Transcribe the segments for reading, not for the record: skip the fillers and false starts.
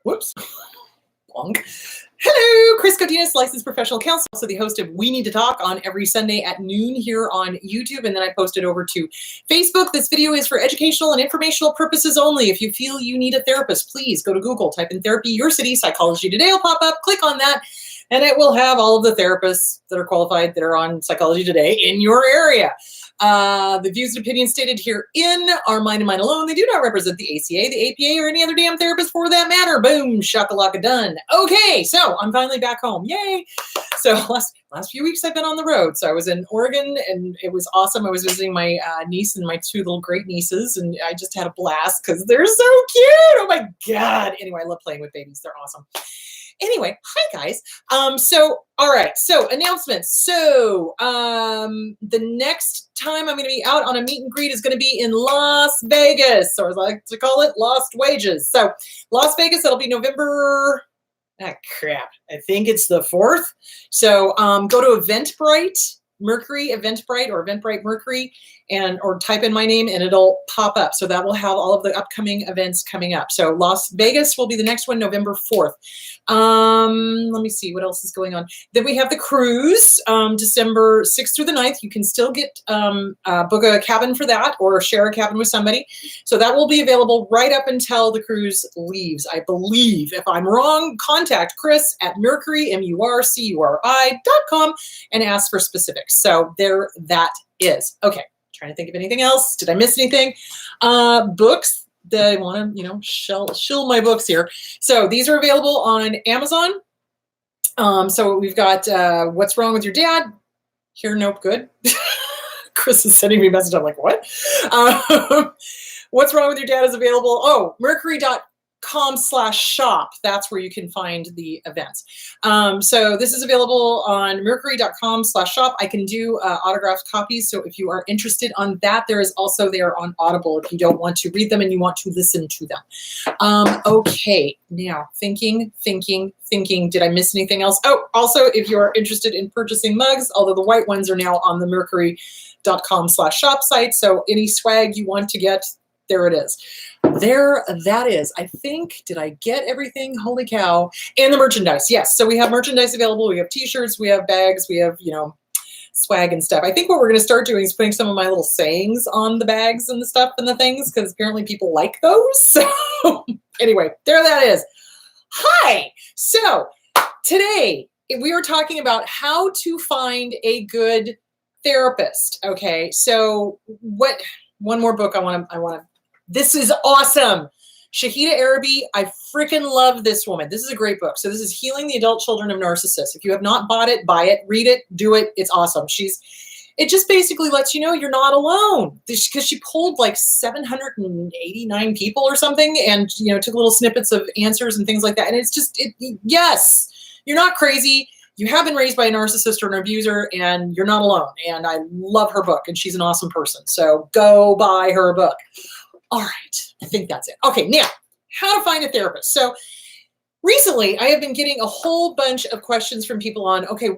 Whoops. Bonk. Hello, Chris Godinez, licensed professional counselor, also the host of We Need to Talk on every Sunday at noon here on YouTube, and then I post it over to Facebook. This video is for educational and informational purposes only. If you feel you need a therapist, please go to Google, type in therapy, your city, Psychology Today will pop up, click on that, and it will have all of the therapists that are qualified that are on Psychology Today in your area. The views and opinions stated herein are mine and mine alone. They do not represent the ACA, the APA, or any other damn therapist for that matter. Boom, shakalaka done. Okay, so I'm finally back home. Yay! So last few weeks I've been on the road. So I was in Oregon and it was awesome. I was visiting my niece and my two little great nieces, and I just had a blast because they're so cute. Oh my God. Anyway, I love playing with babies. They're awesome. Anyway, hi guys. All right. So announcements. So the next time I'm going to be out on a meet and greet is going to be in Las Vegas, or as I like to call it, Lost Wages. So Las Vegas, that'll be November. Ah, crap. I think it's the 4th. So go to Eventbrite, Mercury, Eventbrite, or Eventbrite Mercury, or type in my name and it'll pop up. So that will have all of the upcoming events coming up. So Las Vegas will be the next one, November 4th. Let me see what else is going on. Then we have the cruise, December 6th through the 9th. You can still get book a cabin for that or share a cabin with somebody. So that will be available right up until the cruise leaves, I believe. If I'm wrong, contact Chris at Mercury, MURCURI.com, and ask for specifics. So there that is. Okay, trying to think of anything else. Did I miss anything? Books. I want to, shill my books here. So these are available on Amazon. So we've got What's Wrong with Your Dad? Here, nope, good. Chris is sending me a message. I'm like, what? What's Wrong with Your Dad is available. Oh, mercury.com/shop. That's where you can find the events. So this is available on mercury.com/shop. I can do autographed copies. So if you are interested on that, there is also there on Audible if you don't want to read them and you want to listen to them. Okay, now thinking. Did I miss anything else? Oh, also, if you're interested in purchasing mugs, although the white ones are now on the mercury.com/shop site. So any swag you want to get, there it is. There that is. I think, did I get everything? Holy cow. And the merchandise. Yes. So we have merchandise available. We have t-shirts, we have bags, we have, swag and stuff. I think what we're going to start doing is putting some of my little sayings on the bags and the stuff and the things, because apparently people like those. So anyway, there that is. Hi. So today we are talking about how to find a good therapist. Okay. So one more book I want to, this is awesome. Shahida Arabi, I freaking love this woman. This is a great book. So this is Healing the Adult Children of Narcissists. If you have not bought it, buy it, read it, do it. It's awesome. It just basically lets you know you're not alone, because she pulled like 789 people or something and, took little snippets of answers and things like that. And it's just, yes, you're not crazy. You have been raised by a narcissist or an abuser, and you're not alone. And I love her book, and she's an awesome person. So go buy her book. All right, I think that's it. Okay, now, how to find a therapist. So recently, I have been getting a whole bunch of questions from people on, okay,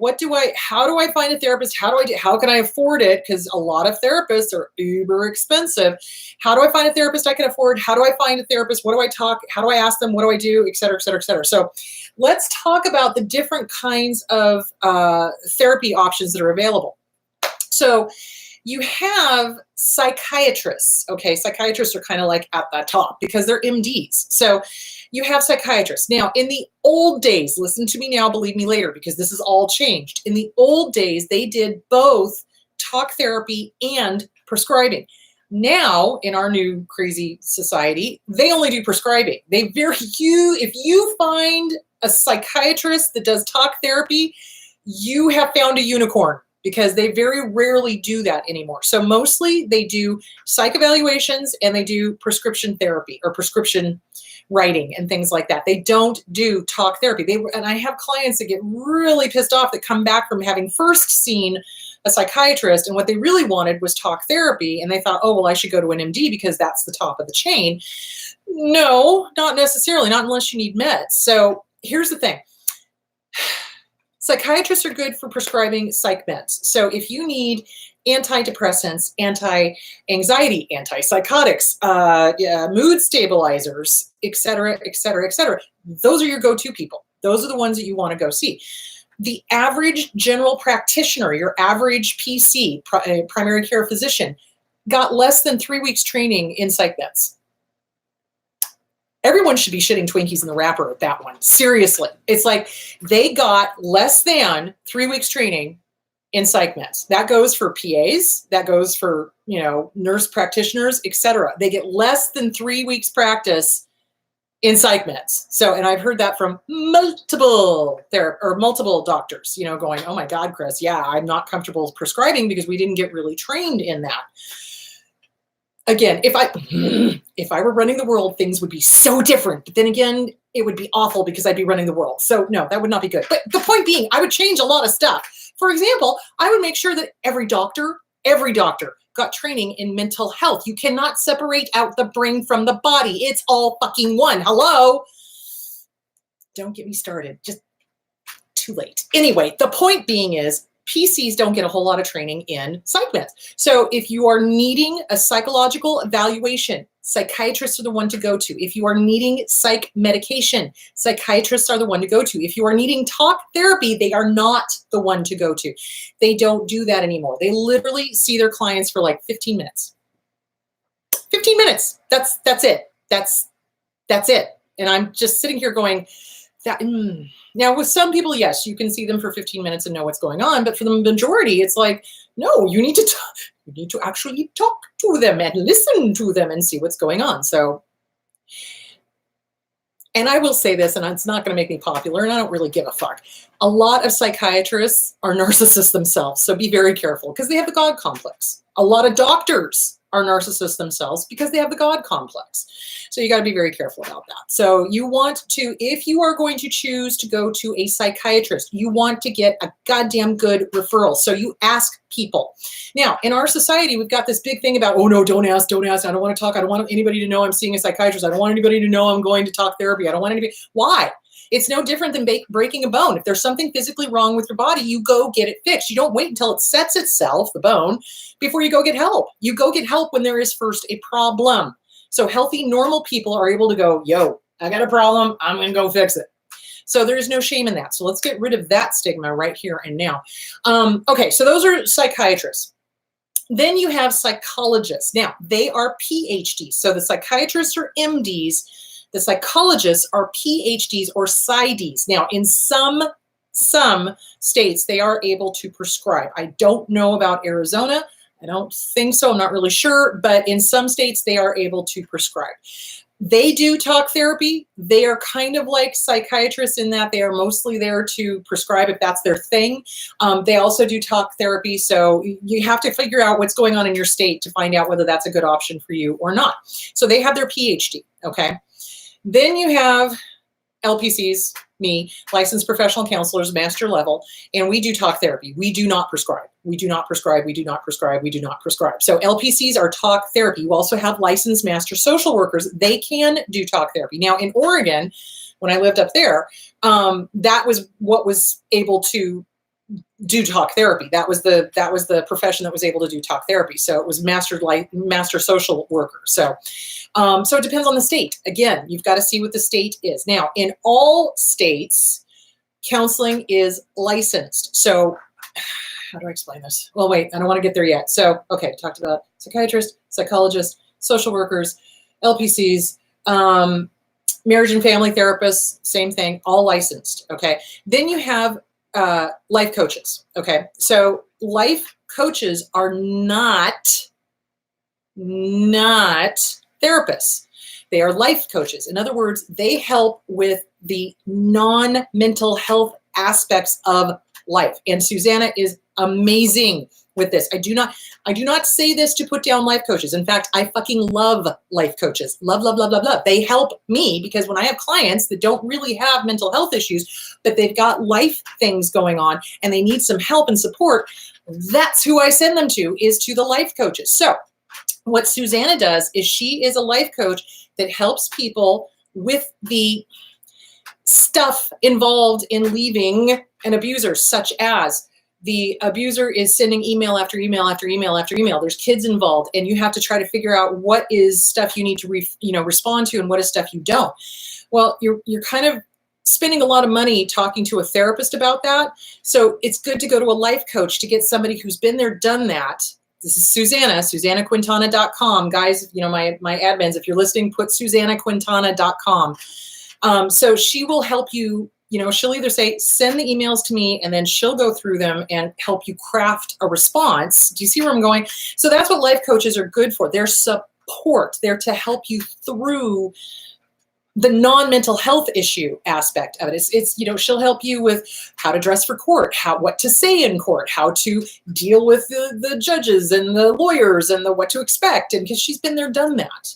how do I find a therapist? How can I afford it? Because a lot of therapists are uber expensive. How do I find a therapist I can afford? How do I find a therapist? How do I ask them? What do I do? Et cetera, et cetera, et cetera. So let's talk about the different kinds of therapy options that are available. So you have psychiatrists. Okay, psychiatrists are kind of like at the top because they're MDs. So you have psychiatrists. Now, in the old days, listen to me now, believe me later, because this is all changed. In the old days, they did both talk therapy and prescribing. Now, in our new crazy society, they only do prescribing. If you find a psychiatrist that does talk therapy, you have found a unicorn, because they very rarely do that anymore. So mostly they do psych evaluations and they do prescription therapy or prescription writing and things like that. They don't do talk therapy. And I have clients that get really pissed off that come back from having first seen a psychiatrist, and what they really wanted was talk therapy. And they thought, oh, well, I should go to an MD because that's the top of the chain. No, not necessarily, not unless you need meds. So here's the thing. Psychiatrists are good for prescribing psych meds. So if you need antidepressants, anti-anxiety, antipsychotics, mood stabilizers, et cetera, et cetera, et cetera, those are your go-to people. Those are the ones that you want to go see. The average general practitioner, your average PC, primary care physician, got less than 3 weeks training in psych meds. Everyone should be shitting Twinkies in the wrapper at that one. Seriously. It's like they got less than 3 weeks training in psych meds. That goes for PAs, that goes for, nurse practitioners, etc. They get less than 3 weeks practice in psych meds. So, and I've heard that from multiple doctors, going, oh my God, Chris, yeah, I'm not comfortable prescribing because we didn't get really trained in that. Again, if I were running the world, things would be so different. But then again, it would be awful because I'd be running the world. So no, that would not be good. But the point being, I would change a lot of stuff. For example, I would make sure that every doctor got training in mental health. You cannot separate out the brain from the body. It's all fucking one. Hello? Don't get me started. Just too late. Anyway, the point being is, PCs don't get a whole lot of training in psych meds. So if you are needing a psychological evaluation, psychiatrists are the one to go to. If you are needing psych medication, psychiatrists are the one to go to. If you are needing talk therapy, they are not the one to go to. They don't do that anymore. They literally see their clients for like 15 minutes. 15 minutes. That's it. That's it. And I'm just sitting here going, Now, with some people, yes, you can see them for 15 minutes and know what's going on. But for the majority, it's like, no, you need to actually talk to them and listen to them and see what's going on. So, and I will say this, and it's not going to make me popular, and I don't really give a fuck. A lot of psychiatrists are narcissists themselves. So be very careful because they have the God complex. A lot of doctors are narcissists themselves because they have the God complex. So you got to be very careful about that. So you want to, if you are going to choose to go to a psychiatrist, you want to get a goddamn good referral. So you ask people. Now, in our society, we've got this big thing about, oh no, don't ask. I don't want to talk. I don't want anybody to know I'm seeing a psychiatrist. I don't want anybody to know I'm going to talk therapy. I don't want anybody. Why? It's no different than breaking a bone. If there's something physically wrong with your body, you go get it fixed. You don't wait until it sets itself, the bone, before you go get help. You go get help when there is first a problem. So healthy, normal people are able to go, yo, I got a problem. I'm going to go fix it. So there's no shame in that. So let's get rid of that stigma right here and now. Okay, so those are psychiatrists. Then you have psychologists. Now, they are PhDs. So the psychiatrists are MDs. The psychologists are PhDs or PsyDs. Now, in some states, they are able to prescribe. I don't know about Arizona. I don't think so. I'm not really sure. But in some states, they are able to prescribe. They do talk therapy. They are kind of like psychiatrists in that they are mostly there to prescribe if that's their thing. They also do talk therapy. So you have to figure out what's going on in your state to find out whether that's a good option for you or not. So they have their PhD, okay? Then you have LPCs, me, licensed professional counselors, master level, and we do talk therapy. We do not prescribe. We do not prescribe. We do not prescribe. We do not prescribe. So LPCs are talk therapy. You also have licensed master social workers. They can do talk therapy. Now in Oregon, when I lived up there, that was what was able to do talk therapy. That was the profession that was able to do talk therapy. So it was master social worker. So it depends on the state. Again, you've got to see what the state is. Now, in all states, counseling is licensed. So how do I explain this? Well, wait, I don't want to get there yet. So, okay, talked about psychiatrists, psychologists, social workers, LPCs, marriage and family therapists, same thing, all licensed, okay? Then you have life coaches, okay? So life coaches are not therapists. They are life coaches. In other words, they help with the non-mental health aspects of life. And Susanna is amazing with this. I do not say this to put down life coaches. In fact, I fucking love life coaches. Love, love, love, love, love. They help me because when I have clients that don't really have mental health issues, but they've got life things going on and they need some help and support, that's who I send them to, is to the life coaches. So what Susanna does is she is a life coach that helps people with the stuff involved in leaving an abuser, such as the abuser is sending email after email after email after email. There's kids involved, and you have to try to figure out what is stuff you need to respond to and what is stuff you don't. Well, you're kind of spending a lot of money talking to a therapist about that. So it's good to go to a life coach to get somebody who's been there, done that. This is Susanna, SusannaQuintana.com. Guys, my admins, if you're listening, put SusannaQuintana.com. So she will help you. She'll either say, send the emails to me, and then she'll go through them and help you craft a response. Do you see where I'm going? So that's what life coaches are good for. They're support. They're to help you through the non-mental health issue aspect of it. It's she'll help you with how to dress for court, what to say in court, how to deal with the judges and the lawyers and what to expect. And because she's been there, done that,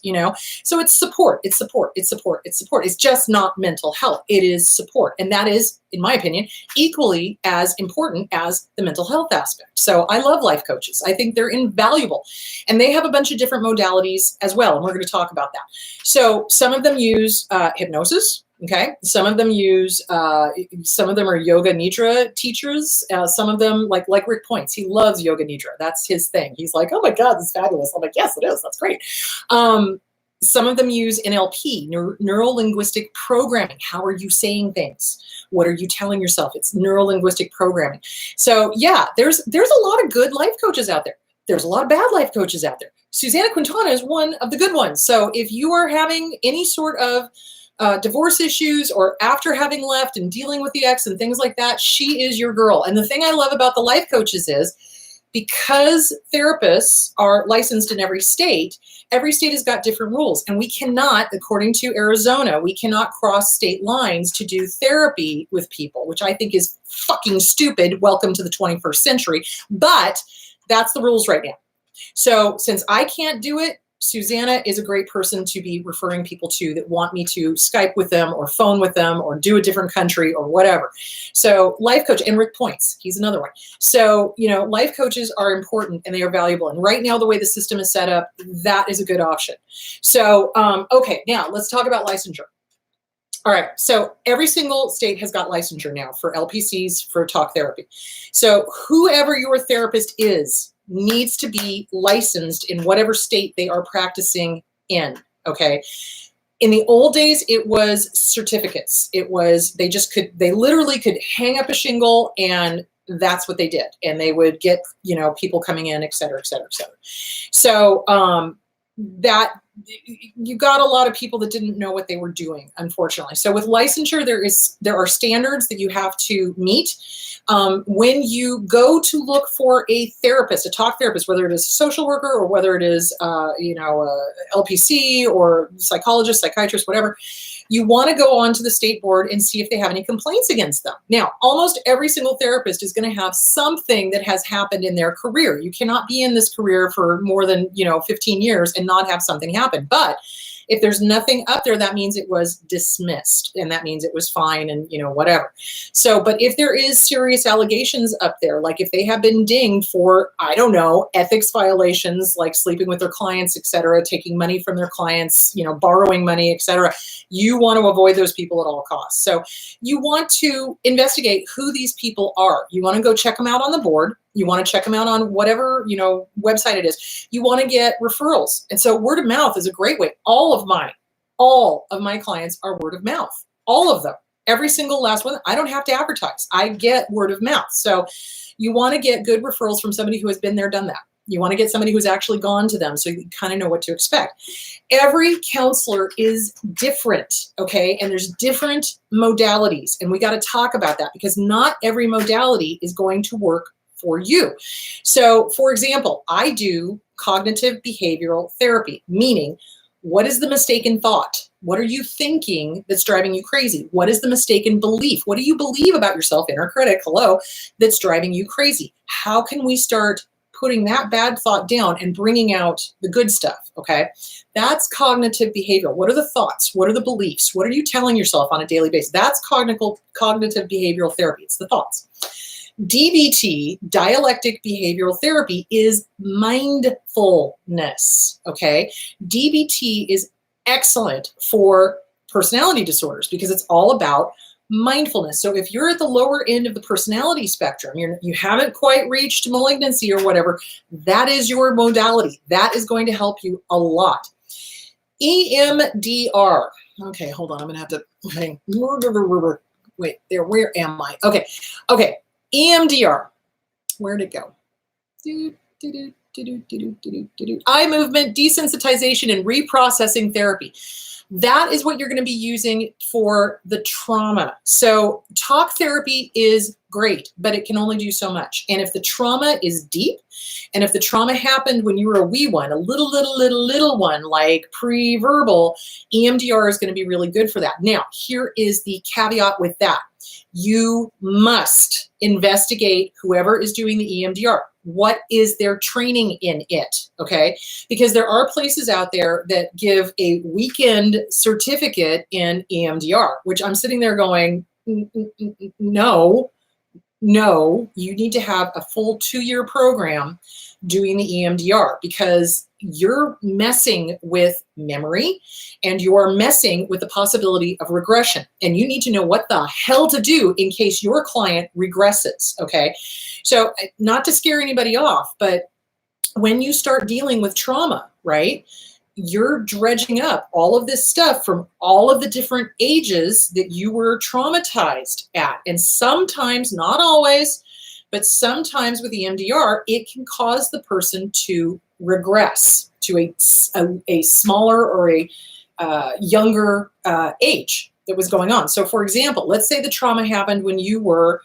So it's support, it's support, it's support, it's support. It's just not mental health. It is support. And that is, in my opinion, equally as important as the mental health aspect. So I love life coaches. I think they're invaluable. And they have a bunch of different modalities as well. And we're going to talk about that. So some of them use hypnosis. Okay. Some of them are yoga nidra teachers. Some of them, like Rick Points, he loves yoga nidra. That's his thing. He's like, oh my God, this is fabulous. I'm like, yes, it is. That's great. Some of them use NLP, neuro-linguistic programming. How are you saying things? What are you telling yourself? It's neuro-linguistic programming. So yeah, there's a lot of good life coaches out there. There's a lot of bad life coaches out there. Susanna Quintana is one of the good ones. So if you are having any sort of divorce issues, or after having left and dealing with the ex and things like that, she is your girl. And the thing I love about the life coaches is, because therapists are licensed in every state has got different rules. And we cannot, according to Arizona, we cannot cross state lines to do therapy with people, which I think is fucking stupid. Welcome to the 21st century. But that's the rules right now. So since I can't do it, Susanna is a great person to be referring people to that want me to Skype with them or phone with them or do a different country or whatever. So life coach, and Rick Points, he's another one. So, life coaches are important and they are valuable. And right now, the way the system is set up, that is a good option. So, okay, now let's talk about licensure. All right, so every single state has got licensure now for LPCs, for talk therapy. So whoever your therapist is needs to be licensed in whatever state they are practicing in, okay? In the old days, it was certificates. It was, they literally could hang up a shingle and that's what they did. And they would get, people coming in, et cetera, et cetera, et cetera. So that, you got a lot of people that didn't know what they were doing, unfortunately. So with licensure, there are standards that you have to meet. When you go to look for a therapist, a talk therapist, whether it is a social worker or whether it is, a LPC or psychologist, psychiatrist, whatever, you want to go on to the state board and see if they have any complaints against them. Now, almost every single therapist is going to have something that has happened in their career. You cannot be in this career for more than, 15 years and not have something happen. But if there's nothing up there, that means it was dismissed and that means it was fine and, whatever. So, but if there is serious allegations up there, like if they have been dinged for, I don't know, ethics violations, like sleeping with their clients, et cetera, taking money from their clients, borrowing money, et cetera, you want to avoid those people at all costs. So you want to investigate who these people are. You want to go check them out on the board. You want to check them out on whatever, website it is. You want to get referrals. And so word of mouth is a great way. All of my clients are word of mouth. All of them. Every single last one. I don't have to advertise. I get word of mouth. So you want to get good referrals from somebody who has been there, done that. You want to get somebody who's actually gone to them so you kind of know what to expect. Every counselor is different, okay? And there's different modalities. And we got to talk about that because not every modality is going to work for you. So, for example, I do cognitive behavioral therapy, meaning what is the mistaken thought? What are you thinking that's driving you crazy? What is the mistaken belief? What do you believe about yourself, inner critic, that's driving you crazy? How can we start putting that bad thought down and bringing out the good stuff, okay? That's cognitive behavioral. What are the thoughts? What are the beliefs? What are you telling yourself on a daily basis? That's cognitive behavioral therapy. It's the thoughts. DBT, dialectic behavioral therapy, is mindfulness, okay? DBT is excellent for personality disorders because it's all about mindfulness. So if you're at the lower end of the personality spectrum, you haven't quite reached malignancy or whatever, that is your modality. That is going to help you a lot. EMDR. Okay, hold on. I'm going to have to, okay. Wait, there, where am I? Okay. EMDR. Where'd it go? Eye movement desensitization and reprocessing therapy. That is what you're going to be using for the trauma. So talk therapy is great, but it can only do so much. And if the trauma is deep, and if the trauma happened when you were a wee one, a little one, like pre-verbal, EMDR is going to be really good for that. Now, here is the caveat with that. You must investigate whoever is doing the EMDR. What is their training in it, okay? Because there are places out there that give a weekend certificate in EMDR, which I'm sitting there going, no, you need to have a full 2-year program doing the EMDR because you're messing with memory and you're messing with the possibility of regression. And you need to know what the hell to do in case your client regresses, okay? So not to scare anybody off, but when you start dealing with trauma, right, you're dredging up all of this stuff from all of the different ages that you were traumatized at. And sometimes, not always, but sometimes with EMDR, it can cause the person to regress to a smaller or a younger age that was going on. So for example, let's say the trauma happened when you were,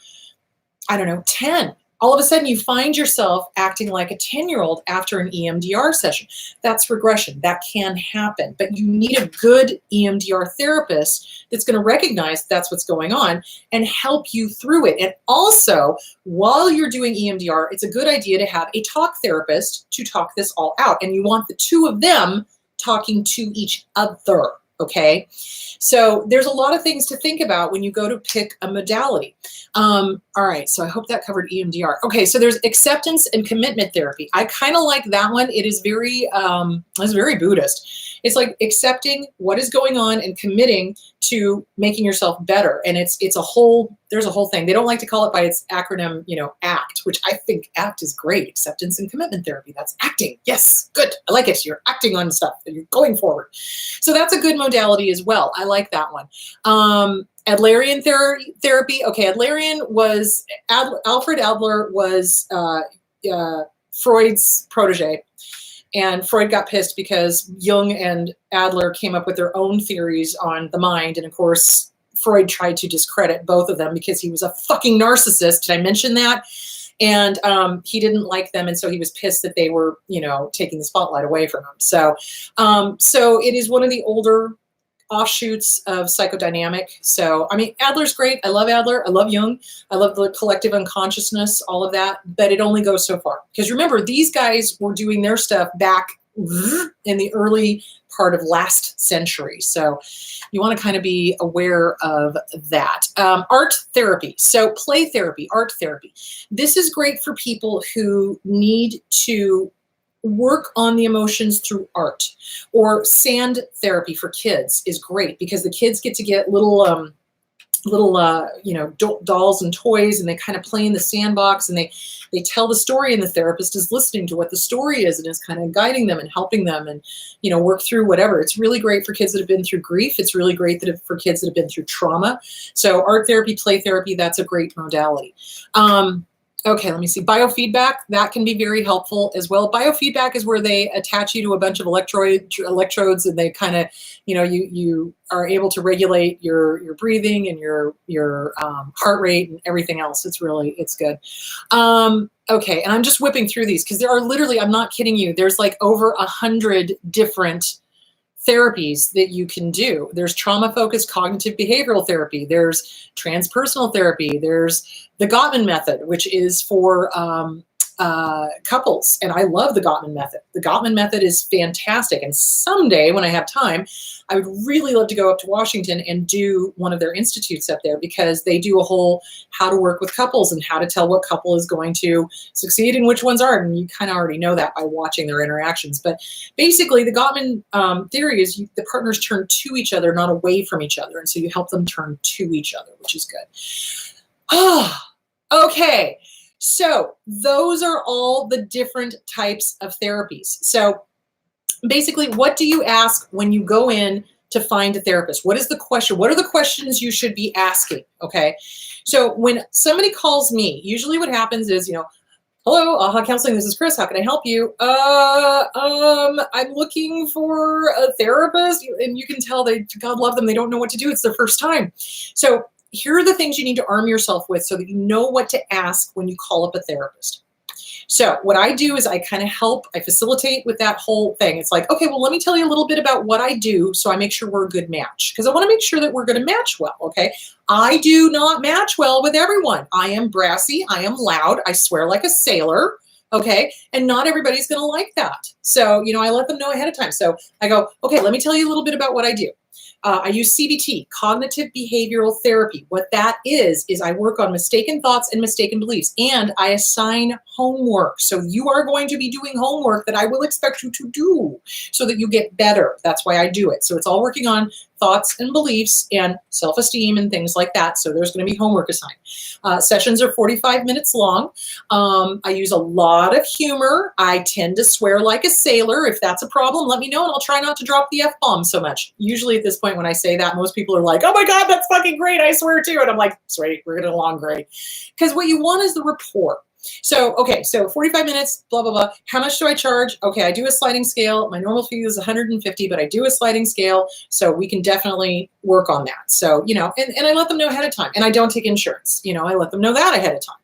I don't know, 10. All of a sudden you find yourself acting like a 10-year-old after an EMDR session. That's regression. That can happen. But you need a good EMDR therapist that's going to recognize that's what's going on and help you through it. And also, while you're doing EMDR, it's a good idea to have a talk therapist to talk this all out. And you want the two of them talking to each other. Okay, so there's a lot of things to think about when you go to pick a modality. All right, so I hope that covered EMDR. Okay, so there's acceptance and commitment therapy. I kind of like that one. It is very Buddhist. It's like accepting what is going on and committing to making yourself better. And there's a whole thing. They don't like to call it by its acronym, ACT, which I think ACT is great. Acceptance and commitment therapy. That's acting. Yes, good. I like it. You're acting on stuff and you're going forward. So that's a good modality as well. I like that one. Adlerian therapy. Okay, Alfred Adler was Freud's protege. And Freud got pissed because Jung and Adler came up with their own theories on the mind. And of course, Freud tried to discredit both of them because he was a fucking narcissist. Did I mention that? And he didn't like them. And so he was pissed that they were, taking the spotlight away from him. So it is one of the older offshoots of psychodynamic. So, I mean, Adler's great. I love Adler. I love Jung. I love the collective unconsciousness, all of that. But it only goes so far. Because remember, these guys were doing their stuff back in the early part of last century. So you want to kind of be aware of that. Art therapy. So play therapy, art therapy. This is great for people who need to work on the emotions through art. Or sand therapy for kids is great because the kids get to get little dolls and toys, and they kind of play in the sandbox, and they tell the story, and the therapist is listening to what the story is and is kind of guiding them and helping them and work through whatever. It's really great for kids that have been through grief. It's really great for kids that have been through trauma. So art therapy, play therapy, that's a great modality. Okay, let me see. Biofeedback, that can be very helpful as well. Biofeedback is where they attach you to a bunch of electrodes, and they kind of, you are able to regulate your breathing and your heart rate and everything else. It's good. Okay, and I'm just whipping through these because there are literally, I'm not kidding you, there's like over 100 different therapies that you can do. There's trauma-focused cognitive behavioral therapy. There's transpersonal therapy. There's the Gottman method, which is for couples. And I love the Gottman method. The Gottman method is fantastic. And someday when I have time, I would really love to go up to Washington and do one of their institutes up there, because they do a whole how to work with couples and how to tell what couple is going to succeed and which ones aren't. And you kind of already know that by watching their interactions. But basically, the Gottman theory is the partners turn to each other, not away from each other. And so you help them turn to each other, which is good. Okay. So those are all the different types of therapies. So basically, what do you ask when you go in to find a therapist? What is the question? What are the questions you should be asking? Okay. So when somebody calls me, usually what happens is, hello, AHA Counseling, this is Chris. How can I help you? I'm looking for a therapist. And you can tell God love them, they don't know what to do. It's their first time. So here are the things you need to arm yourself with so that you know what to ask when you call up a therapist. So what I do is I kind of help, I facilitate with that whole thing. It's like, okay, well, let me tell you a little bit about what I do so I make sure we're a good match, because I want to make sure that we're going to match well, okay? I do not match well with everyone. I am brassy, I am loud, I swear like a sailor, okay? And not everybody's going to like that. So, I let them know ahead of time. So I go, okay, let me tell you a little bit about what I do. I use CBT, cognitive behavioral therapy. What that is I work on mistaken thoughts and mistaken beliefs, and I assign homework. So you are going to be doing homework that I will expect you to do so that you get better. That's why I do it. So it's all working on thoughts and beliefs and self-esteem and things like that. So there's going to be homework assigned. Sessions are 45 minutes long. I use a lot of humor. I tend to swear like a sailor. If that's a problem, let me know and I'll try not to drop the F-bomb so much. Usually at this point when I say that, most people are like, oh my God, that's fucking great. I swear too. And I'm like, sweet, we're getting along great. Because what you want is the rapport. So, okay, so 45 minutes, blah, blah, blah. How much do I charge? Okay, I do a sliding scale. My normal fee is 150, but I do a sliding scale, so we can definitely work on that. So, and I let them know ahead of time. And I don't take insurance. I let them know that ahead of time.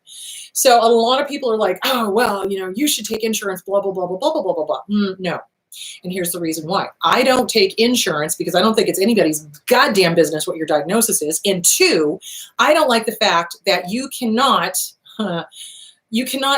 So a lot of people are like, oh, well, you should take insurance, blah, blah, blah, blah, blah, blah, blah, blah, blah. No. And here's the reason why. I don't take insurance because I don't think it's anybody's goddamn business what your diagnosis is. And two, I don't like the fact that you cannot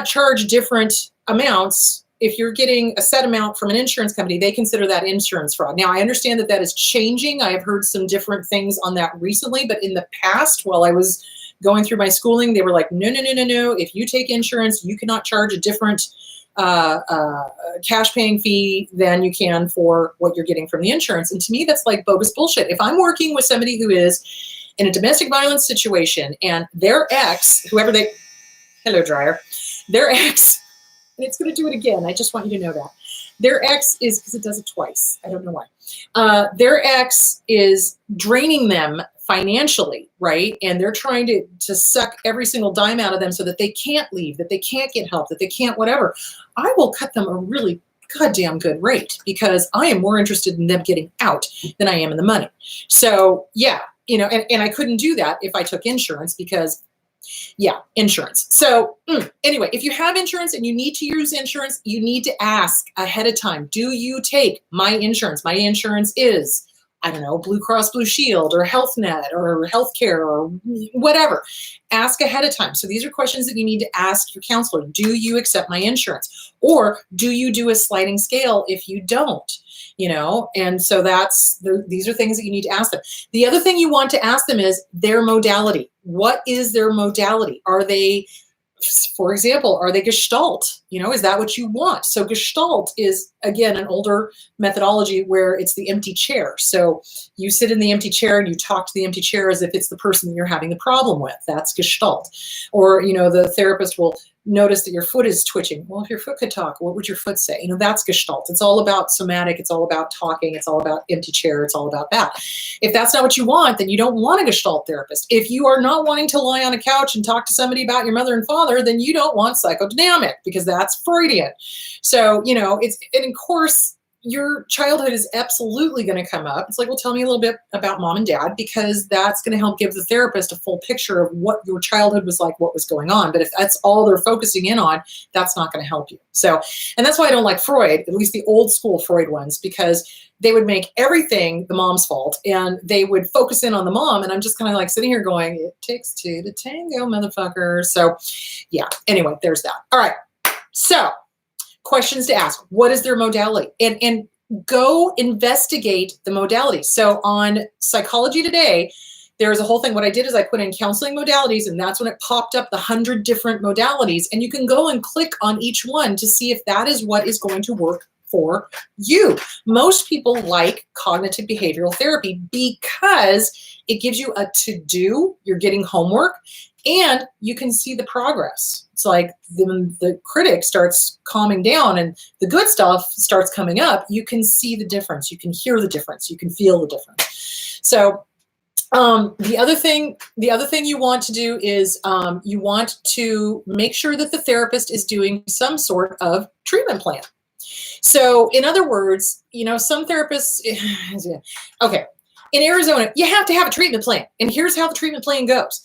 charge different amounts. If you're getting a set amount from an insurance company, they consider that insurance fraud. Now, I understand that is changing. I have heard some different things on that recently, but in the past, while I was going through my schooling, they were like, no. If you take insurance, you cannot charge a different cash paying fee than you can for what you're getting from the insurance. And to me, that's like bogus bullshit. If I'm working with somebody who is in a domestic violence situation and their ex, hello, dryer. Their ex, and it's going to do it again. I just want you to know that. Their ex is, because it does it twice. I don't know why. Their ex is draining them financially, right? And they're trying to suck every single dime out of them so that they can't leave, that they can't get help, that they can't whatever. I will cut them a really goddamn good rate because I am more interested in them getting out than I am in the money. So yeah, and I couldn't do that if I took insurance because insurance. So anyway, if you have insurance and you need to use insurance, you need to ask ahead of time, do you take my insurance? My insurance is, I don't know, Blue Cross Blue Shield or Health Net or healthcare or whatever. Ask ahead of time. So these are questions that you need to ask your counselor. Do you accept my insurance? Or do you do a sliding scale if you don't? And so these are things that you need to ask them. The other thing you want to ask them is their modality. What is their modality? Are they, for example, are they Gestalt? Is that what you want? So Gestalt is, again, an older methodology where it's the empty chair. So you sit in the empty chair and you talk to the empty chair as if it's the person that you're having the problem with. That's Gestalt. Or, the therapist will notice that your foot is twitching. Well, if your foot could talk, what would your foot say? That's Gestalt. It's all about somatic. It's all about talking. It's all about empty chair. It's all about that. If that's not what you want, then you don't want a Gestalt therapist. If you are not wanting to lie on a couch and talk to somebody about your mother and father, then you don't want psychodynamic because that's Freudian. So, and of course, your childhood is absolutely going to come up. It's like, well, tell me a little bit about mom and dad, because that's going to help give the therapist a full picture of what your childhood was like, what was going on. But if that's all they're focusing in on, that's not going to help you. So, and that's why I don't like Freud, at least the old school Freud ones, because they would make everything the mom's fault and they would focus in on the mom. And I'm just kind of like sitting here going, it takes two to tango, motherfucker. So yeah, anyway, there's that. All right. So questions to ask. What is their modality? And go investigate the modality. So on Psychology Today, there's a whole thing. What I did is I put in counseling modalities, and that's when it popped up the 100 different modalities. And you can go and click on each one to see if that is what is going to work for you. Most people like cognitive behavioral therapy because it gives you a to-do, you're getting homework, and you can see the progress. It's like the critic starts calming down and the good stuff starts coming up, you can see the difference, you can hear the difference, you can feel the difference. So the other thing you want to do is you want to make sure that the therapist is doing some sort of treatment plan. So in other words, some therapists, okay, in Arizona, you have to have a treatment plan. And here's how the treatment plan goes.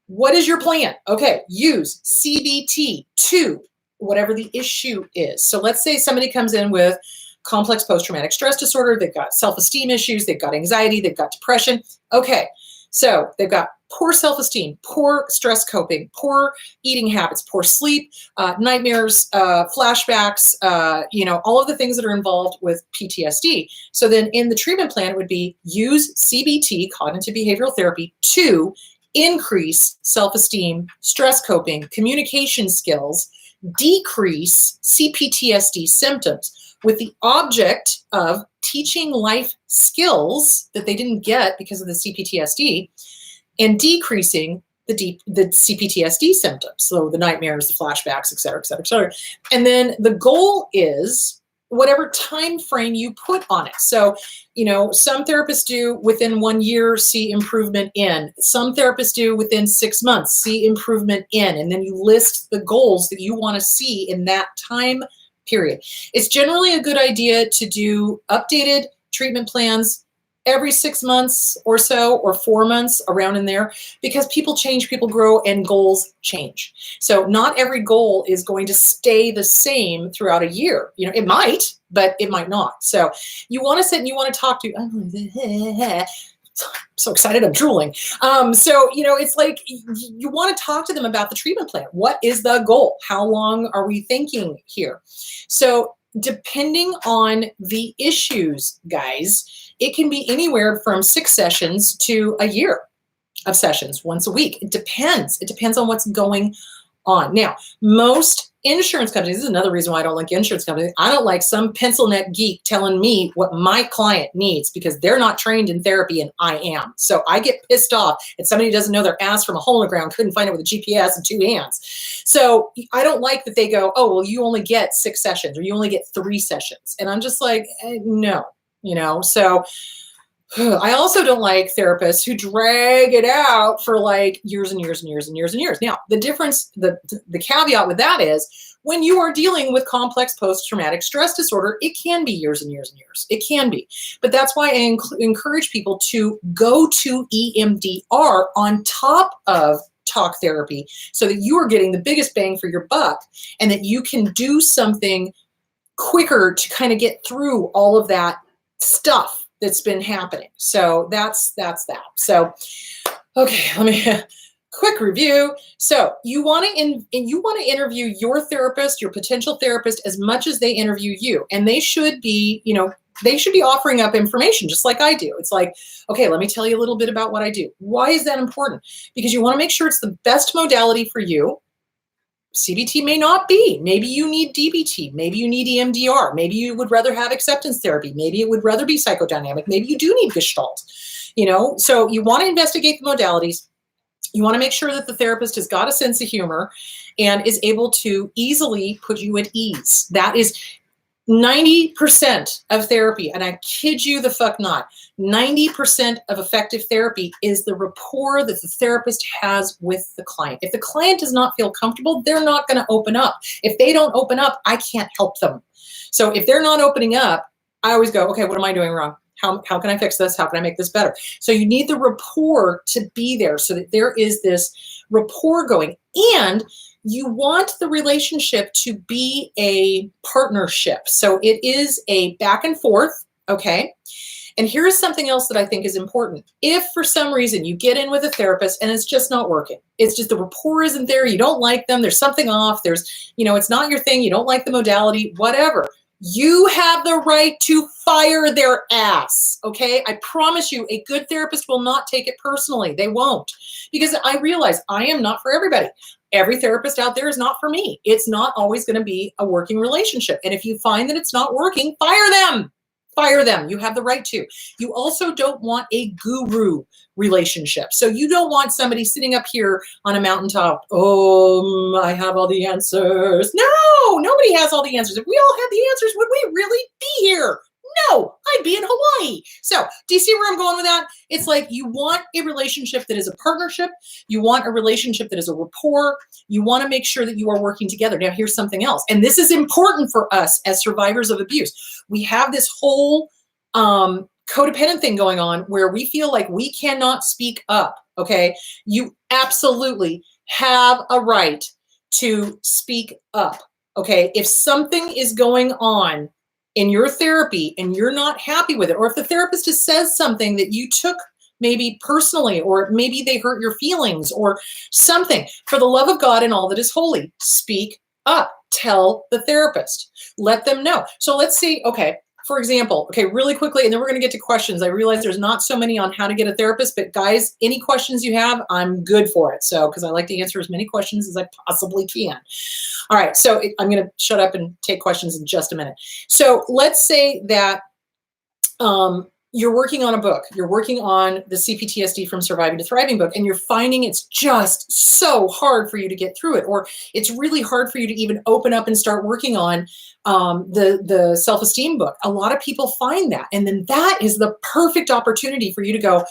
What is your plan? Okay, use CBT to whatever the issue is. So let's say somebody comes in with complex post-traumatic stress disorder. They've got self-esteem issues. They've got anxiety. They've got depression. Okay, so they've got poor self-esteem, poor stress coping, poor eating habits, poor sleep, nightmares, flashbacks, all of the things that are involved with PTSD. So then in the treatment plan, it would be use CBT, cognitive behavioral therapy, to increase self-esteem, stress coping, communication skills, decrease CPTSD symptoms, with the object of teaching life skills that they didn't get because of the CPTSD, and decreasing the CPTSD symptoms, so the nightmares, the flashbacks, et cetera, et cetera, et cetera. And then the goal is whatever time frame you put on it. So, some therapists do within 1 year, see improvement in. Some therapists do within 6 months, see improvement in. And then you list the goals that you want to see in that time period. It's generally a good idea to do updated treatment plans every 6 months or so, or 4 months, around in there, because people change, people grow, and goals change. So not every goal is going to stay the same throughout a year. It might, but it might not. So you want to sit and you want to talk to, so excited, I'm drooling. It's like you want to talk to them about the treatment plan. What is the goal? How long are we thinking here? So depending on the issues, guys, it can be anywhere from 6 sessions to a year of sessions, once a week. It depends. It depends on what's going on. Now, most insurance companies, this is another reason why I don't like insurance companies. I don't like some pencil neck geek telling me what my client needs, because they're not trained in therapy and I am. So I get pissed off at somebody who doesn't know their ass from a hole in the ground, couldn't find it with a GPS and 2 hands. So I don't like that they go, oh, well, you only get 6 sessions or you only get 3 sessions. And I'm just like, no. So I also don't like therapists who drag it out for like years and years and years and years and years. Now, the difference, the caveat with that is, when you are dealing with complex post-traumatic stress disorder, it can be years and years and years. It can be. But that's why I encourage people to go to EMDR on top of talk therapy, so that you are getting the biggest bang for your buck, and that you can do something quicker to kind of get through all of that stuff that's been happening. So that's that. So, okay, let me quick review. So you want to interview your therapist, your potential therapist, as much as they interview you, and they should be, they should be offering up information just like I do. It's like, okay, let me tell you a little bit about what I do. Why is that important? Because you want to make sure it's the best modality for you. CBT may not be. Maybe you need DBT. Maybe you need EMDR. Maybe you would rather have acceptance therapy. Maybe it would rather be psychodynamic. Maybe you do need Gestalt. So you want to investigate the modalities. You want to make sure that the therapist has got a sense of humor and is able to easily put you at ease. That is 90% of therapy, and I kid you the fuck not, 90% of effective therapy is the rapport that the therapist has with the client. If the client does not feel comfortable, they're not going to open up. If they don't open up, I can't help them. So if they're not opening up, I always go, okay, what am I doing wrong? How can I fix this? How can I make this better? So you need the rapport to be there, so that there is this rapport going. And you want the relationship to be a partnership. So it is a back and forth, okay? And here's something else that I think is important. If for some reason you get in with a therapist and it's just not working, it's just the rapport isn't there, you don't like them, there's something off, there's, it's not your thing, you don't like the modality, whatever. You have the right to fire their ass, okay? I promise you, a good therapist will not take it personally. They won't. Because I realize I am not for everybody. Every therapist out there is not for me. It's not always going to be a working relationship. And if you find that it's not working, fire them. Fire them. You have the right to. You also don't want a guru relationship. So you don't want somebody sitting up here on a mountaintop. Oh, I have all the answers. No, nobody has all the answers. If we all had the answers, would we really be here? No, I'd be in Hawaii. So do you see where I'm going with that? It's like you want a relationship that is a partnership. You want a relationship that is a rapport. You want to make sure that you are working together. Now, here's something else. And this is important for us as survivors of abuse. We have this whole codependent thing going on where we feel like we cannot speak up, okay? You absolutely have a right to speak up, okay? If something is going on in your therapy and you're not happy with it, or if the therapist just says something that you took maybe personally, or maybe they hurt your feelings or something, for the love of God and all that is holy, speak up. Tell the therapist. Let them know. So let's see, okay, for example, okay, really quickly, and then we're going to get to questions. I realize there's not so many on how to get a therapist, but guys, any questions you have, I'm good for it. So, because I like to answer as many questions as I possibly can. All right, so I'm going to shut up and take questions in just a minute. So let's say that you're working on a book. You're working on the CPTSD from Surviving to Thriving book, and you're finding it's just so hard for you to get through it, or it's really hard for you to even open up and start working on the self-esteem book. A lot of people find that, and then that is the perfect opportunity for you to go,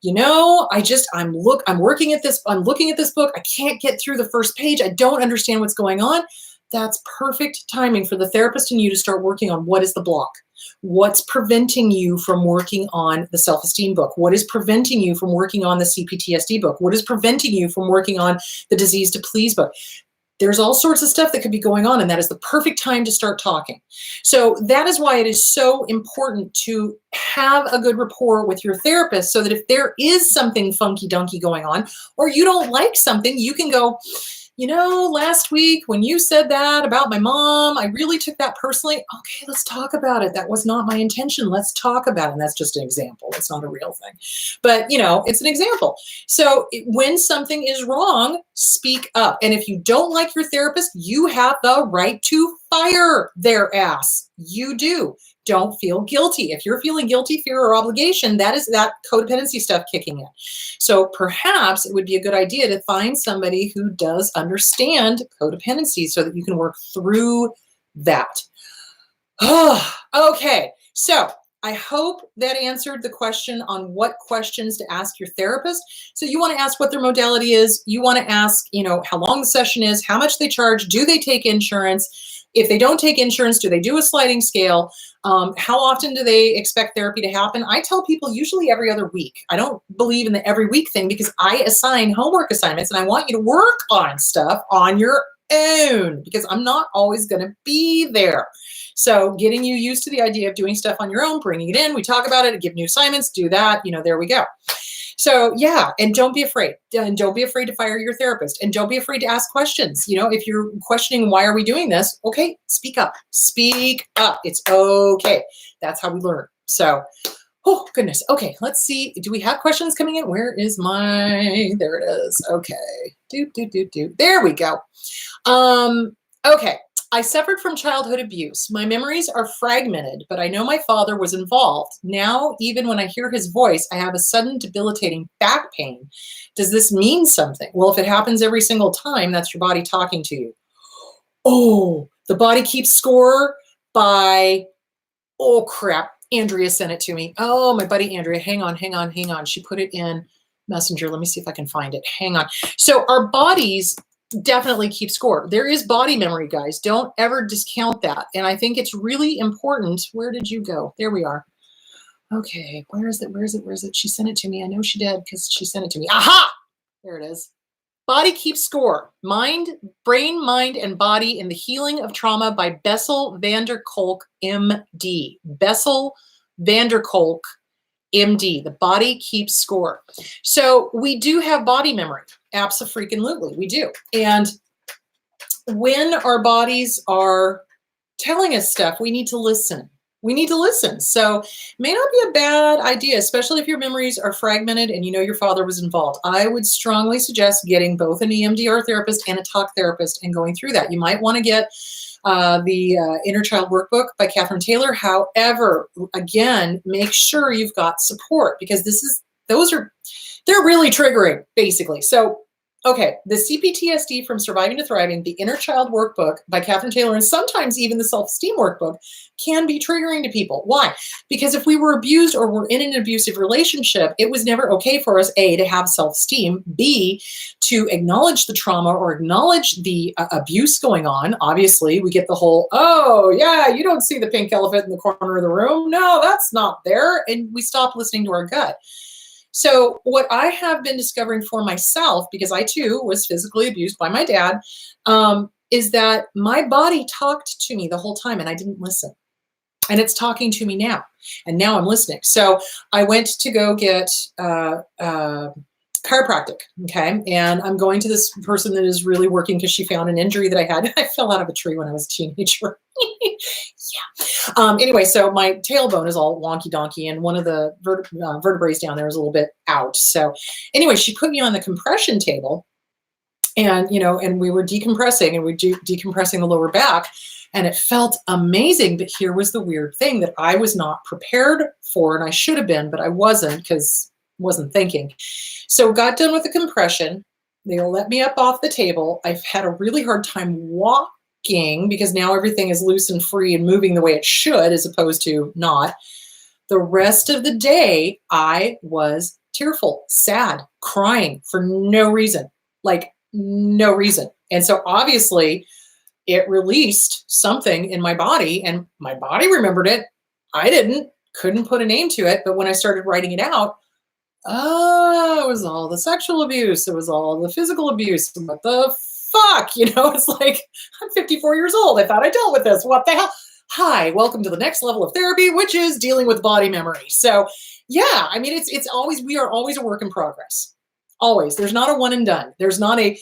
I'm looking at this book. I can't get through the first page. I don't understand what's going on. That's perfect timing for the therapist and you to start working on what is the block. What's preventing you from working on the self-esteem book? What is preventing you from working on the CPTSD book? What is preventing you from working on the Disease to Please book? There's all sorts of stuff that could be going on, and that is the perfect time to start talking. So that is why it is so important to have a good rapport with your therapist, so that if there is something funky dunky going on, or you don't like something, you can go, last week when you said that about my mom, I really took that personally. Okay, let's talk about it. That was not my intention. Let's talk about it. And that's just an example. It's not a real thing. But, it's an example. So when something is wrong, speak up. And if you don't like your therapist, you have the right to fire their ass. You do. Don't feel guilty. If you're feeling guilty, fear, or obligation, that is that codependency stuff kicking in. So perhaps it would be a good idea to find somebody who does understand codependency so that you can work through that. Okay, so I hope that answered the question on what questions to ask your therapist. So you want to ask what their modality is. You want to ask, how long the session is, how much they charge, do they take insurance? If they don't take insurance, do they do a sliding scale? How often do they expect therapy to happen? I tell people usually every other week. I don't believe in the every week thing because I assign homework assignments and I want you to work on stuff on your own because I'm not always going to be there. So getting you used to the idea of doing stuff on your own, bringing it in, we talk about it, give new assignments, do that, there we go. So yeah, and don't be afraid. And don't be afraid to fire your therapist. And don't be afraid to ask questions. If you're questioning why are we doing this, okay, speak up. Speak up. It's okay. That's how we learn. So, oh goodness. Okay, let's see. Do we have questions coming in? There it is. Okay. There we go. Okay. I suffered from childhood abuse. My memories are fragmented, but I know my father was involved. Now, even when I hear his voice, I have a sudden debilitating back pain. Does this mean something? Well, if it happens every single time, that's your body talking to you. Oh, the body keeps score by, oh crap, Andrea sent it to me. Oh, my buddy Andrea, hang on. She put it in Messenger. Let me see if I can find it. Hang on. So our bodies definitely keep score. There is body memory, guys. Don't ever discount that. And I think it's really important. Where did you go? There we are. Okay. Where is it? She sent it to me. I know she did because she sent it to me. Aha! There it is. Body keeps score. Brain, mind, and body in the healing of trauma by Bessel van der Kolk, MD. Bessel van der Kolk, MD. The body keeps score. So we do have body memory. Abso-freaking-lutely, we do. And when our bodies are telling us stuff, we need to listen. We need to listen. So it may not be a bad idea, especially if your memories are fragmented and you know your father was involved. I would strongly suggest getting both an EMDR therapist and a talk therapist and going through that. You might want to get the Inner Child Workbook by Catherine Taylor. However, again, make sure you've got support, because they're really triggering, basically. So, okay, the CPTSD from Surviving to Thriving, the Inner Child Workbook by Catherine Taylor, and sometimes even the Self-Esteem Workbook can be triggering to people. Why? Because if we were abused or were in an abusive relationship, it was never okay for us, A, to have self-esteem, B, to acknowledge the trauma or acknowledge the abuse going on. Obviously, we get the whole, oh, yeah, you don't see the pink elephant in the corner of the room. No, that's not there. And we stop listening to our gut. So what I have been discovering for myself, because I too was physically abused by my dad, is that my body talked to me the whole time and I didn't listen. And it's talking to me now. And now I'm listening. So I went to go get chiropractic, okay? And I'm going to this person that is really working because she found an injury that I had. I fell out of a tree when I was a teenager. Yeah. Anyway, so my tailbone is all wonky donkey and one of the vertebrae down there is a little bit out. So anyway, she put me on the compression table and, and we were decompressing and we were decompressing the lower back and it felt amazing. But here was the weird thing that I was not prepared for, and I should have been, but I wasn't because I wasn't thinking. So got done with the compression. They let me up off the table. I've had a really hard time walking because now everything is loose and free and moving the way it should as opposed to not. The rest of the day, I was tearful, sad, crying for no reason, like no reason. And so obviously it released something in my body and my body remembered it. I couldn't put a name to it. But when I started writing it out, it was all the sexual abuse. It was all the physical abuse. What the fuck? It's like, I'm 54 years old. I thought I dealt with this. What the hell? Hi, welcome to the next level of therapy, which is dealing with body memory. So yeah, I mean, we are always a work in progress. Always. There's not a one and done. There's not I've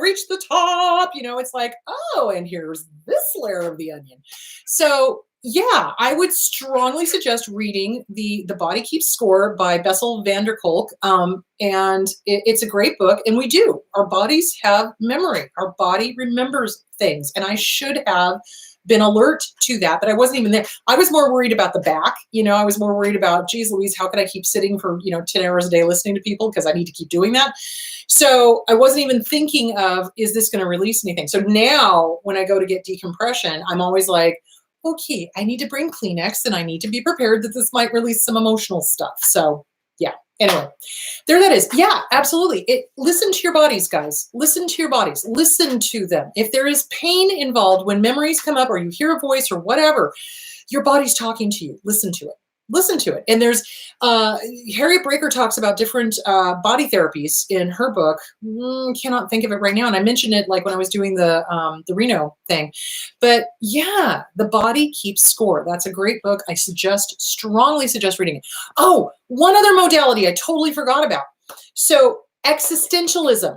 reached the top. It's like, and here's this layer of the onion. So yeah, I would strongly suggest reading The Body Keeps Score by Bessel van der Kolk. And it's a great book. And we do. Our bodies have memory. Our body remembers things. And I should have been alert to that, but I wasn't even there. I was more worried about the back. I was more worried about, geez, Louise, how could I keep sitting for, 10 hours a day listening to people? Because I need to keep doing that. So I wasn't even thinking of, is this going to release anything? So now when I go to get decompression, I'm always like, okay, I need to bring Kleenex and I need to be prepared that this might release some emotional stuff. So yeah, anyway, there that is. Yeah, absolutely. Listen to your bodies, guys. Listen to your bodies. Listen to them. If there is pain involved, when memories come up or you hear a voice or whatever, your body's talking to you. Listen to it. Listen to it. And there's Harriet Breaker talks about different body therapies in her book. Cannot think of it right now. And I mentioned it like when I was doing the Reno thing. But yeah, The Body Keeps Score. That's a great book. I strongly suggest reading it. Oh, one other modality I totally forgot about. So existentialism.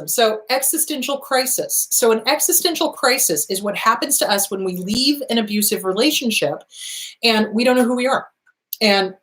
So existential crisis. So an existential crisis is what happens to us when we leave an abusive relationship and we don't know who we are. And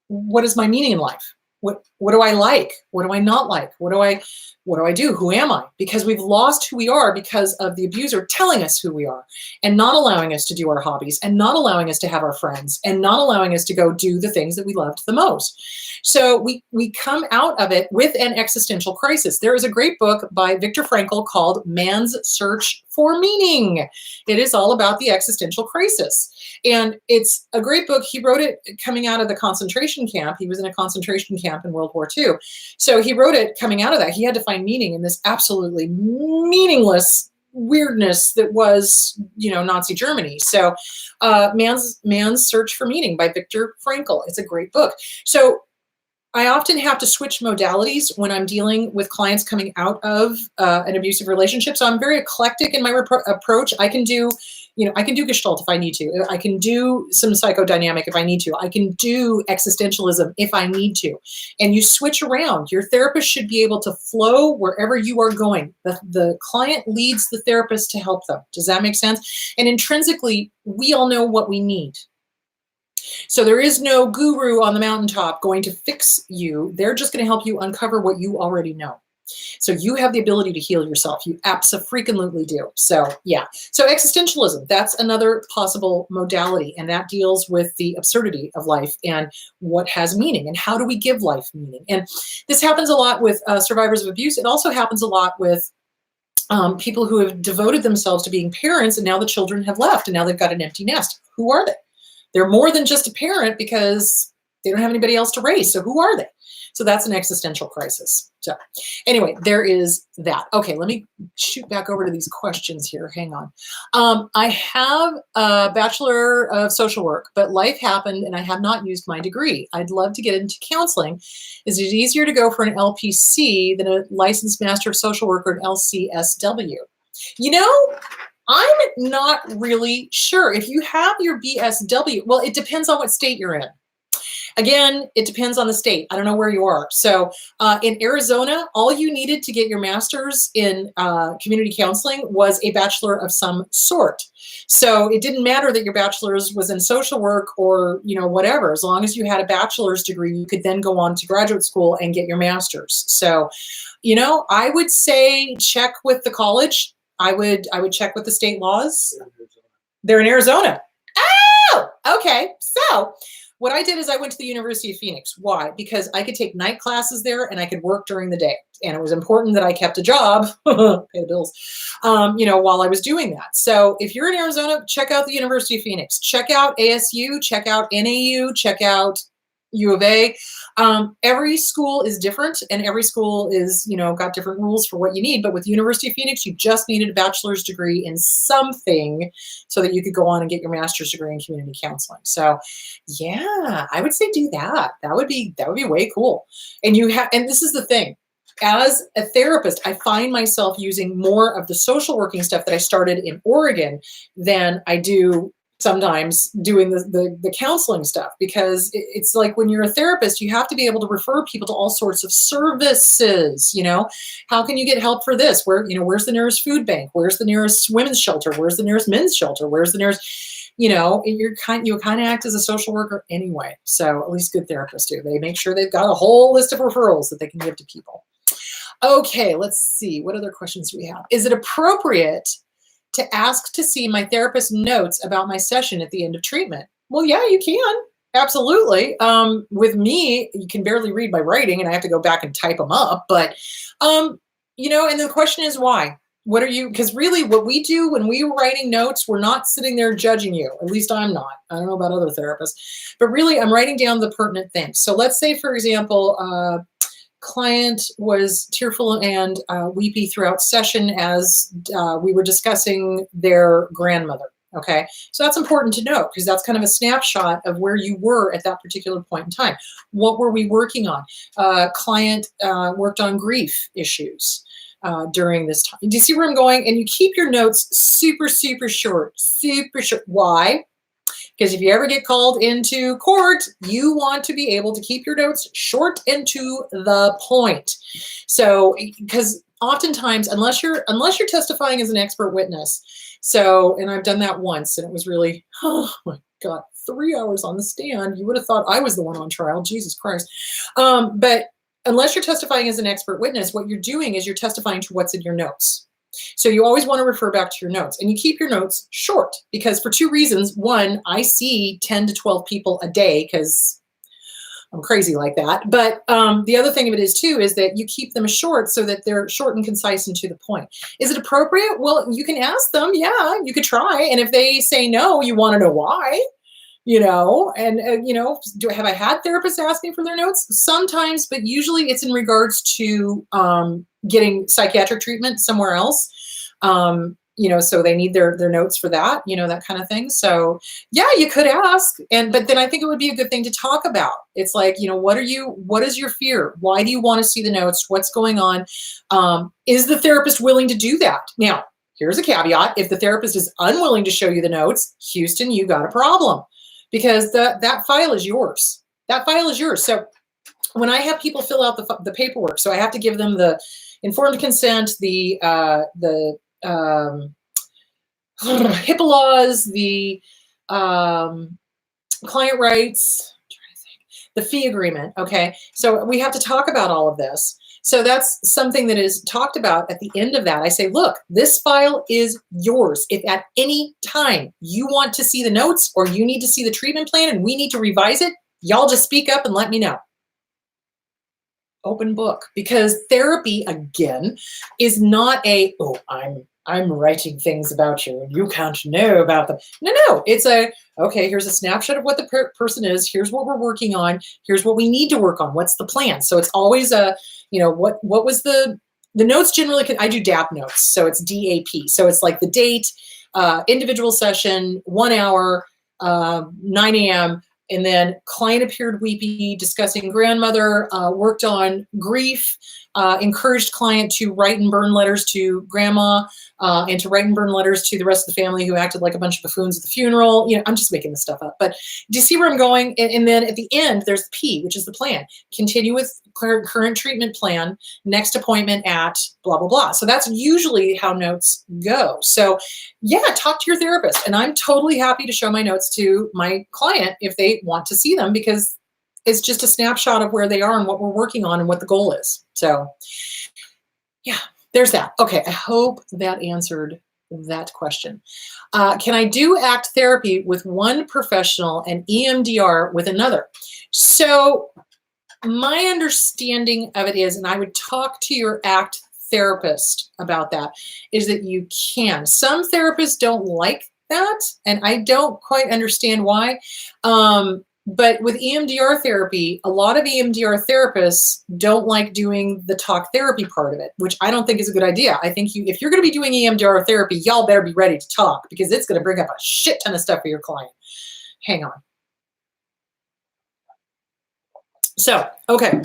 what is my meaning in life? What do I like? What do I not like? What do I do? Who am I? Because we've lost who we are because of the abuser telling us who we are and not allowing us to do our hobbies and not allowing us to have our friends and not allowing us to go do the things that we loved the most. So we come out of it with an existential crisis. There is a great book by Viktor Frankl called Man's Search for Meaning. It is all about the existential crisis. And it's a great book. He wrote it coming out of the concentration camp. He was in a concentration camp in World War II. So he wrote it coming out of that. He had to find meaning in this absolutely meaningless weirdness that was, Nazi Germany. So Man's Search for Meaning by Viktor Frankl. It's a great book. So I often have to switch modalities when I'm dealing with clients coming out of an abusive relationship. So I'm very eclectic in my approach. I can do, I can do Gestalt if I need to. I can do some psychodynamic if I need to. I can do existentialism if I need to. And you switch around. Your therapist should be able to flow wherever you are going. The client leads the therapist to help them. Does that make sense? And intrinsically, we all know what we need. So there is no guru on the mountaintop going to fix you. They're just going to help you uncover what you already know. So you have the ability to heal yourself. You abso-freaking-lutely do. So yeah. So existentialism, that's another possible modality. And that deals with the absurdity of life and what has meaning and how do we give life meaning. And this happens a lot with survivors of abuse. It also happens a lot with people who have devoted themselves to being parents and now the children have left and now they've got an empty nest. Who are they? They're more than just a parent because they don't have anybody else to raise. So who are they? So that's an existential crisis. So anyway, there is that. Okay, let me shoot back over to these questions here. Hang on. I have a Bachelor of Social Work, but life happened and I have not used my degree. I'd love to get into counseling. Is it easier to go for an LPC than a licensed Master of Social Work or an LCSW? I'm not really sure. If you have your BSW, well, it depends on what state you're in. Again, it depends on the state. I don't know where you are. So in Arizona, all you needed to get your master's in community counseling was a bachelor of some sort. So it didn't matter that your bachelor's was in social work or, whatever. As long as you had a bachelor's degree, you could then go on to graduate school and get your master's. So, I would say check with the college. I would check with the state laws. They're in Arizona. Oh, okay. So what I did is I went to the University of Phoenix. Why? Because I could take night classes there and I could work during the day. And it was important that I kept a job, pay the bills, while I was doing that. So if you're in Arizona, check out the University of Phoenix. Check out ASU, check out NAU, check out U of A. Every school is different and every school is, got different rules for what you need. But with the University of Phoenix, you just needed a bachelor's degree in something so that you could go on and get your master's degree in community counseling. So yeah, I would say do that. That would be way cool. And and this is the thing. As a therapist, I find myself using more of the social working stuff that I started in Oregon than I do sometimes doing the counseling stuff, because it's like when you're a therapist, you have to be able to refer people to all sorts of services. How can you get help for this? Where's the nearest food bank? Where's the nearest women's shelter? Where's the nearest men's shelter? Where's the nearest, you kind of act as a social worker anyway. So at least good therapists do. They make sure they've got a whole list of referrals that they can give to people. Okay, let's see. What other questions do we have? Is it appropriate to ask to see my therapist's notes about my session at the end of treatment? Well, yeah, you can. Absolutely. With me, you can barely read my writing and I have to go back and type them up. But, and the question is why? Because really what we do when we were writing notes, we're not sitting there judging you. At least I'm not. I don't know about other therapists. But really, I'm writing down the pertinent things. So let's say, for example, client was tearful and weepy throughout session as we were discussing their grandmother. Okay, so that's important to know because that's kind of a snapshot of where you were at that particular point in time. What were we working on? Client worked on grief issues during this time. Do you see where I'm going? And you keep your notes super, super short, super short. Why? Because if you ever get called into court, you want to be able to keep your notes short and to the point. So, because oftentimes, unless you're testifying as an expert witness, and I've done that once, and it was really, oh my God, 3 hours on the stand. You would have thought I was the one on trial. Jesus Christ. But unless you're testifying as an expert witness, what you're doing is you're testifying to what's in your notes. So you always want to refer back to your notes, and you keep your notes short because for two reasons. One, I see 10 to 12 people a day because I'm crazy like that. But the other thing of it is too, is that you keep them short so that they're short and concise and to the point. Is it appropriate? Well, you can ask them. Yeah, you could try. And if they say no, you want to know why. Have I had therapists ask me for their notes? Sometimes, but usually it's in regards to getting psychiatric treatment somewhere else. So they need their notes for that, that kind of thing. So yeah, you could ask. But then I think it would be a good thing to talk about. It's like, what is your fear? Why do you want to see the notes? What's going on? Is the therapist willing to do that? Now, here's a caveat. If the therapist is unwilling to show you the notes, Houston, you got a problem, because that file is yours. That file is yours. So when I have people fill out the paperwork, so I have to give them the informed consent, the HIPAA laws, the client rights, the fee agreement. Okay, so we have to talk about all of this. So that's something that is talked about at the end of that. I say, look, this file is yours. If at any time you want to see the notes or you need to see the treatment plan and we need to revise it, y'all just speak up and let me know. Open book, because therapy, again, is not a, oh, I'm writing things about you and you can't know about them. No, it's a, okay, here's a snapshot of what the person is. Here's what we're working on. Here's what we need to work on. What's the plan? So it's always a, what was the notes generally, I do DAP notes. So it's DAP. So it's like the date, individual session, 1 hour, 9 a.m., and then client appeared weepy, discussing grandmother, worked on grief, encouraged client to write and burn letters to grandma, and to write and burn letters to the rest of the family who acted like a bunch of buffoons at the funeral. I'm just making this stuff up. But do you see where I'm going? And then at the end, there's the P, which is the plan. Continue with current treatment plan, next appointment at blah, blah, blah. So that's usually how notes go. So yeah, talk to your therapist. And I'm totally happy to show my notes to my client if they want to see them, because it's just a snapshot of where they are and what we're working on and what the goal is. So yeah, there's that. Okay, I hope that answered that question. Can I do ACT therapy with one professional and EMDR with another? So my understanding of it is, and I would talk to your ACT therapist about that, is that you can. Some therapists don't like that, and I don't quite understand why. But with EMDR therapy, a lot of EMDR therapists don't like doing the talk therapy part of it, which I don't think is a good idea. I think if you're going to be doing EMDR therapy, y'all better be ready to talk, because it's going to bring up a shit ton of stuff for your client. Hang on. So, okay.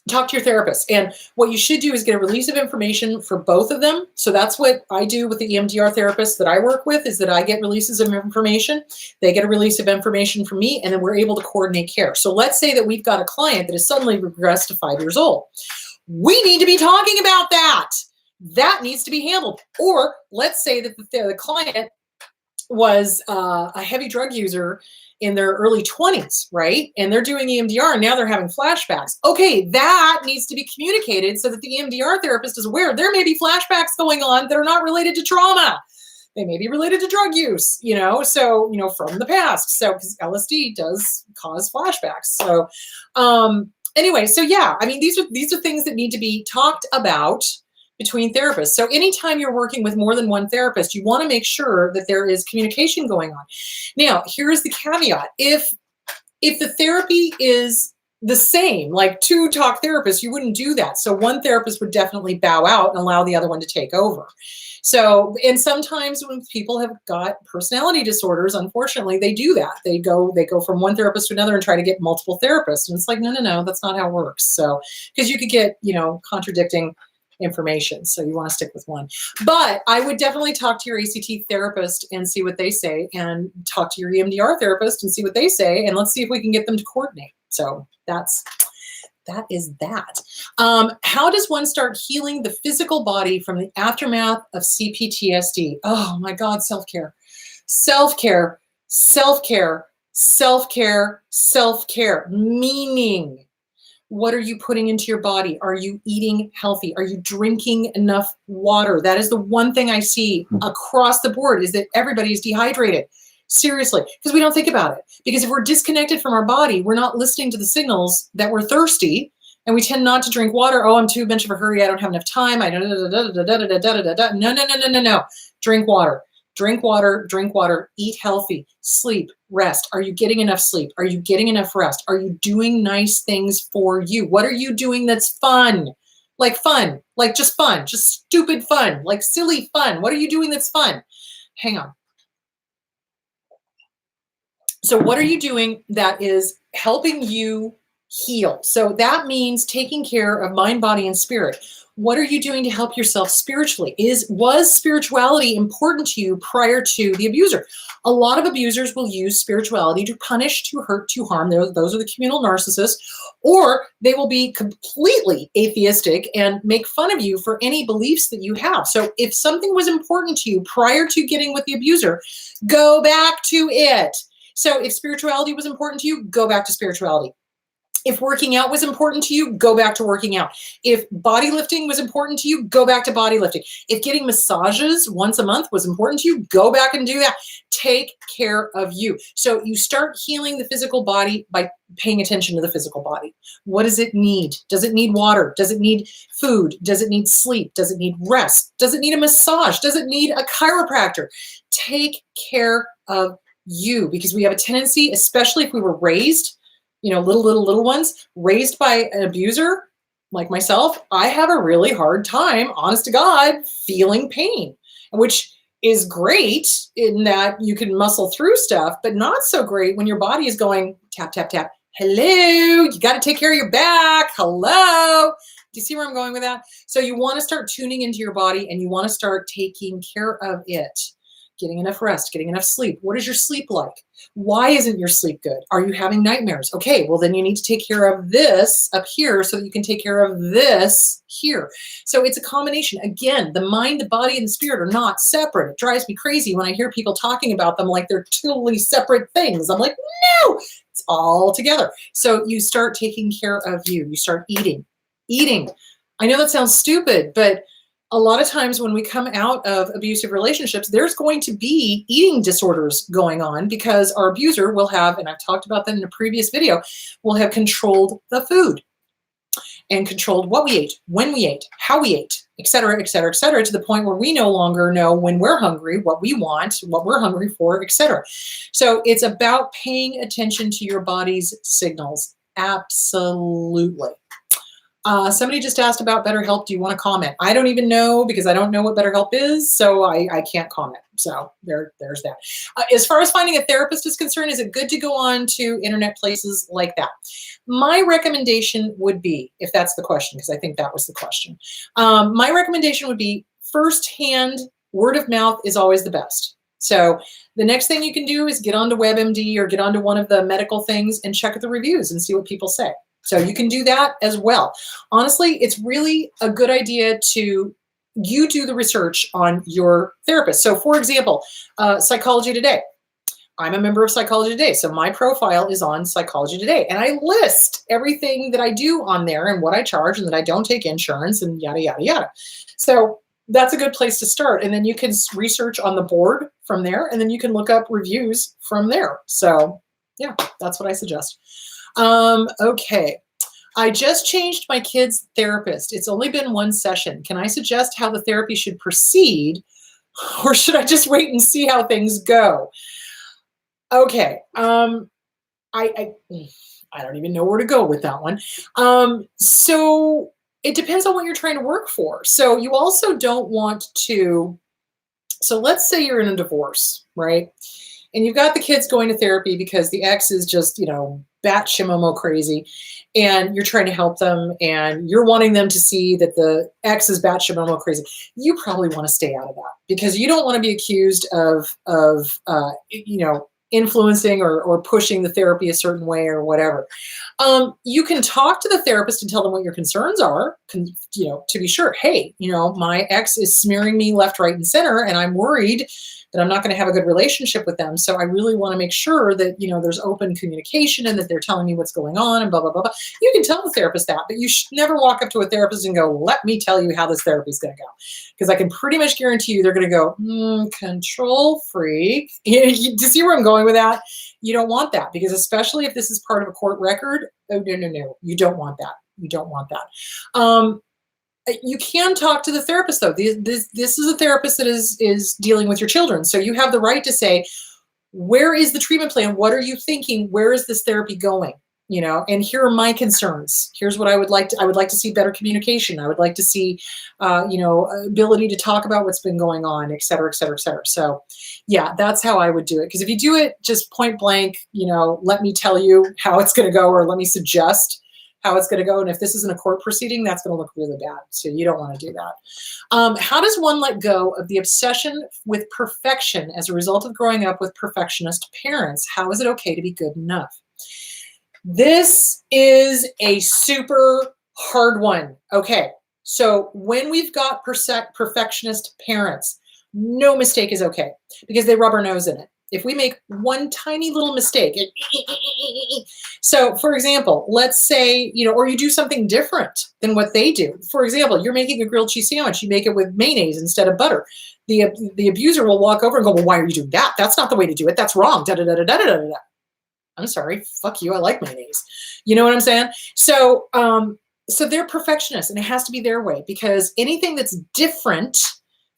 Talk to your therapist. And what you should do is get a release of information for both of them. So that's what I do with the EMDR therapist that I work with, is that I get releases of information. They get a release of information from me, and then we're able to coordinate care. So let's say that we've got a client that has suddenly regressed to 5 years old. We need to be talking about that. That needs to be handled. Or let's say that the client was a heavy drug user in their early 20s, right? And they're doing EMDR and now they're having flashbacks. Okay, that needs to be communicated so that the EMDR therapist is aware there may be flashbacks going on that are not related to trauma. They may be related to drug use, so, from the past. So, because LSD does cause flashbacks. So, anyway, so yeah, I mean, these are things that need to be talked about between therapists. So anytime you're working with more than one therapist, you want to make sure that there is communication going on. Now, here's the caveat. If the therapy is the same, like 2 talk therapists, you wouldn't do that. So one therapist would definitely bow out and allow the other one to take over. So, and sometimes when people have got personality disorders, unfortunately, they do that. They go from one therapist to another and try to get multiple therapists. And it's like, no, that's not how it works. So, because you could get, contradicting information. So you want to stick with one. But I would definitely talk to your ACT therapist and see what they say, and talk to your EMDR therapist and see what they say, and let's see if we can get them to coordinate. So that is that. How does one start healing the physical body from the aftermath of CPTSD? Oh my God, self-care. Self-care, self-care, self-care, self-care. Meaning, what are you putting into your body? Are you eating healthy? Are you drinking enough water? That is the one thing I see across the board, is that everybody is dehydrated. Seriously, because we don't think about it. Because if we're disconnected from our body, we're not listening to the signals that we're thirsty, and we tend not to drink water. Oh, I'm too much of a hurry. I don't have enough time. No. Drink water. Drink water, drink water, eat healthy, sleep, rest. Are you getting enough sleep? Are you getting enough rest? Are you doing nice things for you? What are you doing that's fun? Like just fun, just stupid fun, like silly fun. What are you doing that's fun? Hang on. So what are you doing that is helping you heal? So that means taking care of mind, body, and spirit. What are you doing to help yourself spiritually? Was spirituality important to you prior to the abuser? A lot of abusers will use spirituality to punish, to hurt, to harm. Those are the communal narcissists. Or they will be completely atheistic and make fun of you for any beliefs that you have. So if something was important to you prior to getting with the abuser, go back to it. So if spirituality was important to you, go back to spirituality. If working out was important to you, go back to working out. If body lifting was important to you, go back to body lifting. If getting massages once a month was important to you, go back and do that. Take care of you. So you start healing the physical body by paying attention to the physical body. What does it need? Does it need water? Does it need food? Does it need sleep? Does it need rest? Does it need a massage? Does it need a chiropractor? Take care of you, because we have a tendency, especially if we were raised, little ones raised by an abuser like myself, I have a really hard time, honest to God, feeling pain, which is great in that you can muscle through stuff, but not so great when your body is going tap, tap, tap. Hello, you got to take care of your back. Hello. Do you see where I'm going with that? So you want to start tuning into your body and you want to start taking care of it. Getting enough rest, getting enough sleep. What is your sleep like? Why isn't your sleep good? Are you having nightmares? Okay, well then you need to take care of this up here so that you can take care of this here. So it's a combination. Again, the mind, the body, and the spirit are not separate. It drives me crazy when I hear people talking about them like they're totally separate things. I'm like, no, it's all together. So you start taking care of you. You start eating. I know that sounds stupid, but a lot of times when we come out of abusive relationships, there's going to be eating disorders going on because our abuser will have, and I've talked about that in a previous video, will have controlled the food and controlled what we ate, when we ate, how we ate, et cetera, et cetera, et cetera, to the point where we no longer know when we're hungry, what we want, what we're hungry for, et cetera. So it's about paying attention to your body's signals. Absolutely. Somebody just asked about BetterHelp. Do you want to comment? I don't even know because I don't know what BetterHelp is, so I can't comment. So there's that. As far as finding a therapist is concerned, is it good to go on to internet places like that? My recommendation would be, if that's the question, because I think that was the question, my recommendation would be firsthand word of mouth is always the best. So the next thing you can do is get onto WebMD or get onto one of the medical things and check the reviews and see what people say. So you can do that as well. Honestly, it's really a good idea to you do the research on your therapist. So for example, Psychology Today. I'm a member of Psychology Today, so my profile is on Psychology Today, and I list everything that I do on there and what I charge and that I don't take insurance and yada, yada, yada. So that's a good place to start. And then you can research on the board from there, and then you can look up reviews from there. So yeah, that's what I suggest. Okay. I just changed my kid's therapist. It's only been one session. Can I suggest how the therapy should proceed, or should I just wait and see how things go? Okay. I don't even know where to go with that one. So it depends on what you're trying to work for. So you also don't want to, so let's say you're in a divorce, right? And you've got the kids going to therapy because the ex is just, bat shimomo crazy, and you're trying to help them and you're wanting them to see that the ex is bat shimomo crazy. You probably want to stay out of that because you don't want to be accused of influencing or pushing the therapy a certain way or whatever. You can talk to the therapist and tell them what your concerns are, to be sure. Hey, my ex is smearing me left, right, and center, and I'm worried that I'm not going to have a good relationship with them. So I really want to make sure that, there's open communication and that they're telling me what's going on and blah, blah, blah, blah. You can tell the therapist that, but you should never walk up to a therapist and go, let me tell you how this therapy is going to go. Because I can pretty much guarantee you they're going to go, control freak. Do you see where I'm going with that? You don't want that, because especially if this is part of a court record, oh, no. You don't want that. You don't want that. You can talk to the therapist, though. This is a therapist that is dealing with your children. So you have the right to say, where is the treatment plan? What are you thinking? Where is this therapy going? And here are my concerns. Here's what I would like to see better communication. I would like to see, ability to talk about what's been going on, et cetera, et cetera, et cetera. So yeah, that's how I would do it. Because if you do it just point blank, let me tell you how it's going to go, or let me suggest, how it's going to go. And if this isn't a court proceeding, that's going to look really bad. So you don't want to do that. How does one let go of the obsession with perfection as a result of growing up with perfectionist parents? How is it okay to be good enough? This is a super hard one. Okay. So when we've got perfectionist parents, no mistake is okay because they rub our nose in it. If we make one tiny little mistake, so for example, let's say, or you do something different than what they do. For example, you're making a grilled cheese sandwich. You make it with mayonnaise instead of butter. The abuser will walk over and go, well, why are you doing that? That's not the way to do it. That's wrong. Da, da, da, da, da, da, da. I'm sorry. Fuck you. I like mayonnaise. You know what I'm saying? So, so they're perfectionists and it has to be their way because anything that's different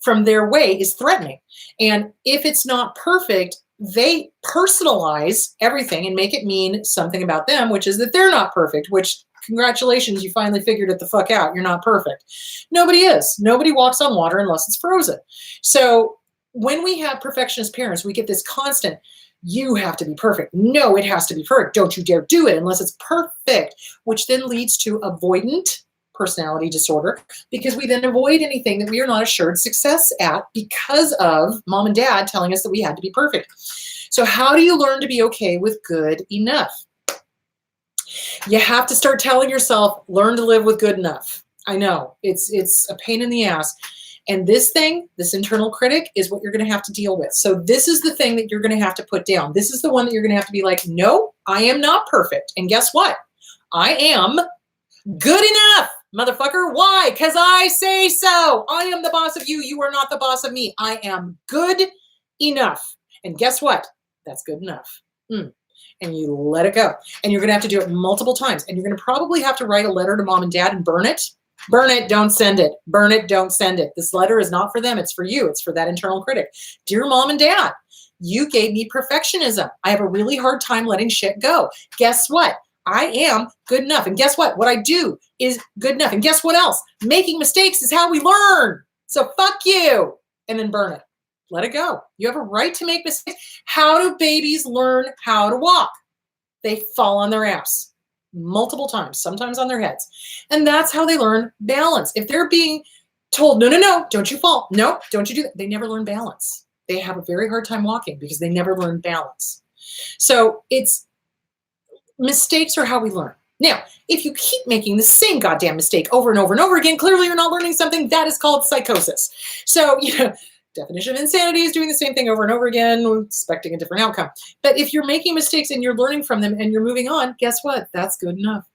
from their way is threatening. And if it's not perfect, they personalize everything and make it mean something about them, which is that they're not perfect, which congratulations, you finally figured it the fuck out. You're not perfect. Nobody is. Nobody walks on water unless it's frozen. So when we have perfectionist parents, we get this constant, you have to be perfect. No, it has to be perfect. Don't you dare do it unless it's perfect, which then leads to avoidant personality disorder because we then avoid anything that we are not assured success at because of mom and dad telling us that we had to be perfect. So how do you learn to be okay with good enough? You have to start telling yourself, learn to live with good enough. I know it's a pain in the ass. And this internal critic is what you're going to have to deal with. So this is the thing that you're going to have to put down. This is the one that you're going to have to be like, no, I am not perfect. And guess what? I am good enough, motherfucker. Why? Because I say so. I am the boss of you. You are not the boss of me. I am good enough. And guess what? That's good enough. And you let it go. And you're going to have to do it multiple times. And you're going to probably have to write a letter to mom and dad and burn it. Burn it, don't send it. Burn it, don't send it. This letter is not for them. It's for you. It's for that internal critic. Dear mom and dad, you gave me perfectionism. I have a really hard time letting shit go. Guess what? I am good enough. And guess what? What I do is good enough. And guess what else? Making mistakes is how we learn. So fuck you. And then burn it. Let it go. You have a right to make mistakes. How do babies learn how to walk? They fall on their ass. Multiple times, sometimes on their heads. And that's how they learn balance. If they're being told, no, don't you fall. No, don't you do that. They never learn balance. They have a very hard time walking because they never learn balance. So mistakes are how we learn. Now, if you keep making the same goddamn mistake over and over and over again, clearly you're not learning something. That is called psychosis. So, definition of insanity is doing the same thing over and over again, expecting a different outcome. But if you're making mistakes and you're learning from them and you're moving on, guess what? That's good enough.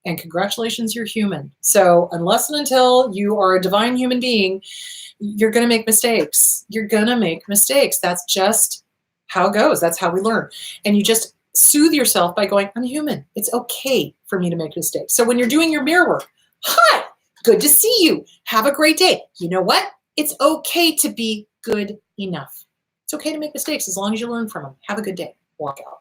And congratulations, you're human. So unless and until you are a divine human being, you're going to make mistakes. You're going to make mistakes. That's just how it goes. That's how we learn. And you just soothe yourself by going, I'm human. It's okay for me to make mistakes. So when you're doing your mirror work, hi, good to see you. Have a great day. You know what? It's okay to be good enough. It's okay to make mistakes as long as you learn from them. Have a good day. Walk out.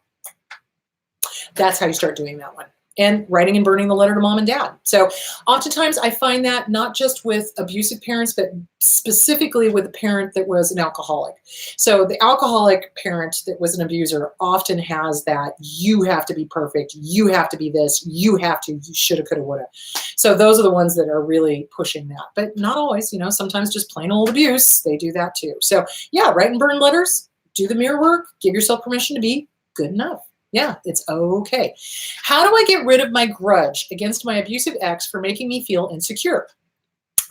That's how you start doing that one. And writing and burning the letter to mom and dad. So oftentimes I find that not just with abusive parents, but specifically with a parent that was an alcoholic. So the alcoholic parent that was an abuser often has that you have to be perfect. You have to be this. You have to, you shoulda, coulda, woulda. So those are the ones that are really pushing that. But not always, sometimes just plain old abuse. They do that too. So yeah, write and burn letters, do the mirror work, give yourself permission to be good enough. Yeah, it's okay. How do I get rid of my grudge against my abusive ex for making me feel insecure?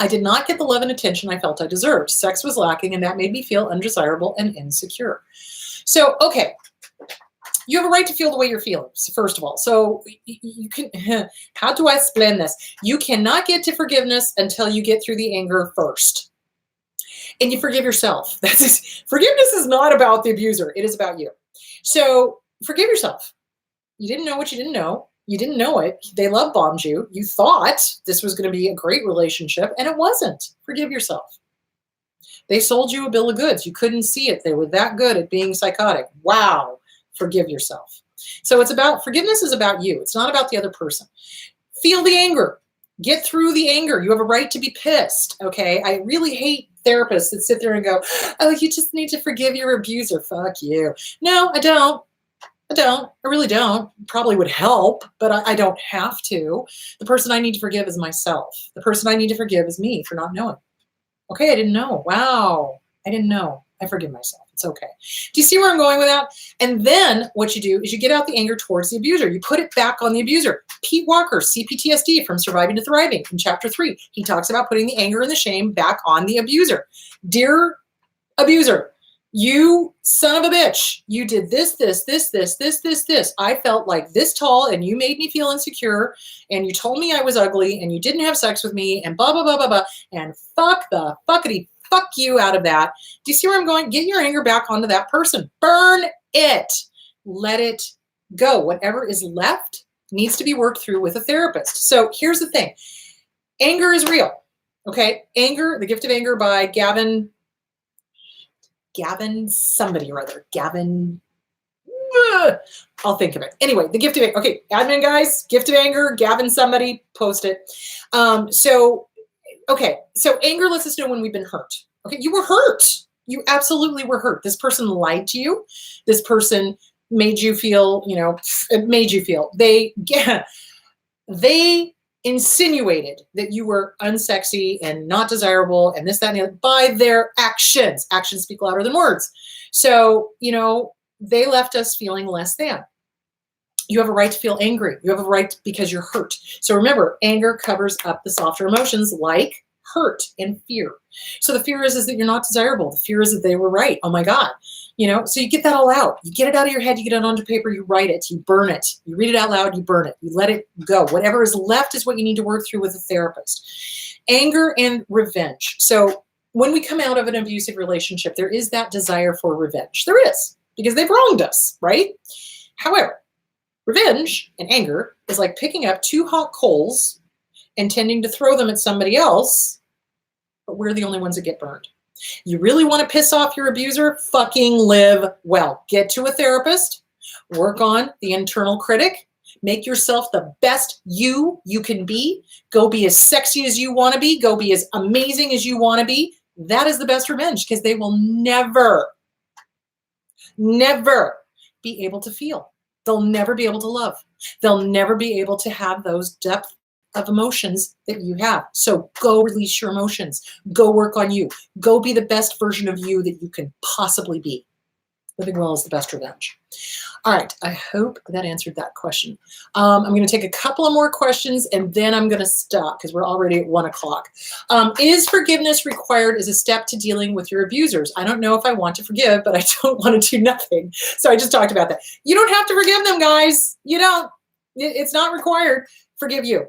I did not get the love and attention I felt I deserved. Sex was lacking, and that made me feel undesirable and insecure. So, okay, you have a right to feel the way you're feeling, first of all. So you can, how do I explain this? You cannot get to forgiveness until you get through the anger first. And you forgive yourself. Forgiveness is not about the abuser. It is about you. So forgive yourself. You didn't know what you didn't know. You didn't know it. They love bombed you. You thought this was going to be a great relationship, and it wasn't. Forgive yourself. They sold you a bill of goods. You couldn't see it. They were that good at being psychotic. Wow. Forgive yourself. So forgiveness is about you. It's not about the other person. Feel the anger. Get through the anger. You have a right to be pissed. Okay. I really hate therapists that sit there and go, oh, you just need to forgive your abuser. Fuck you. No, I don't. I don't. I really don't. Probably would help, but I don't have to. The person I need to forgive is myself. The person I need to forgive is me for not knowing. Okay, I didn't know. Wow, I didn't know. I forgive myself. It's okay. Do you see where I'm going with that? And then what you do is you get out the anger towards the abuser. You put it back on the abuser. Pete Walker, CPTSD, From Surviving to Thriving, in chapter 3, he talks about putting the anger and the shame back on the abuser. Dear abuser, you son of a bitch, you did this. I felt like this tall and you made me feel insecure and you told me I was ugly and you didn't have sex with me and blah, blah, blah, blah, blah. And fuck the fuckity fuck you out of that. Do you see where I'm going? Get your anger back onto that person. Burn it. Let it go. Whatever is left needs to be worked through with a therapist. So here's the thing. Anger is real. Okay. Anger, The Gift of Anger by Gavin somebody or other. I'll think of it. Anyway, The Gift of Anger. Okay, admin guys, Gift of Anger, Gavin somebody, post it. So anger lets us know when we've been hurt. Okay, you were hurt. You absolutely were hurt. This person lied to you. This person made you feel, it made you feel. They insinuated that you were unsexy and not desirable and this, that, and the other by their actions. Actions speak louder than words. So, they left us feeling less than. You have a right to feel angry. You have a right because you're hurt. So remember, anger covers up the softer emotions like hurt and fear. So the fear is that you're not desirable. The fear is that they were right. Oh my God. So you get that all out. You get it out of your head, you get it onto paper, you write it, you burn it, you read it out loud, you burn it, you let it go. Whatever is left is what you need to work through with a therapist. Anger and revenge. So when we come out of an abusive relationship, there is that desire for revenge. There is, because they've wronged us, right? However, revenge and anger is like picking up 2 hot coals and tending to throw them at somebody else, but we're the only ones that get burned. You really want to piss off your abuser? Fucking live well. Get to a therapist, work on the internal critic, make yourself the best you can be. Go be as sexy as you want to be. Go be as amazing as you want to be. That is the best revenge, because they will never be able to feel. They'll never be able to love. They'll never be able to have those depth of emotions that you have. So go release your emotions. Go work on you. Go be the best version of you that you can possibly be. Living well is the best revenge. All right. I hope that answered that question. I'm going to take a couple of more questions and then I'm going to stop because we're already at 1 o'clock. Is forgiveness required as a step to dealing with your abusers? I don't know if I want to forgive, but I don't want to do nothing. So I just talked about that. You don't have to forgive them, guys. You don't. It's not required. Forgive you.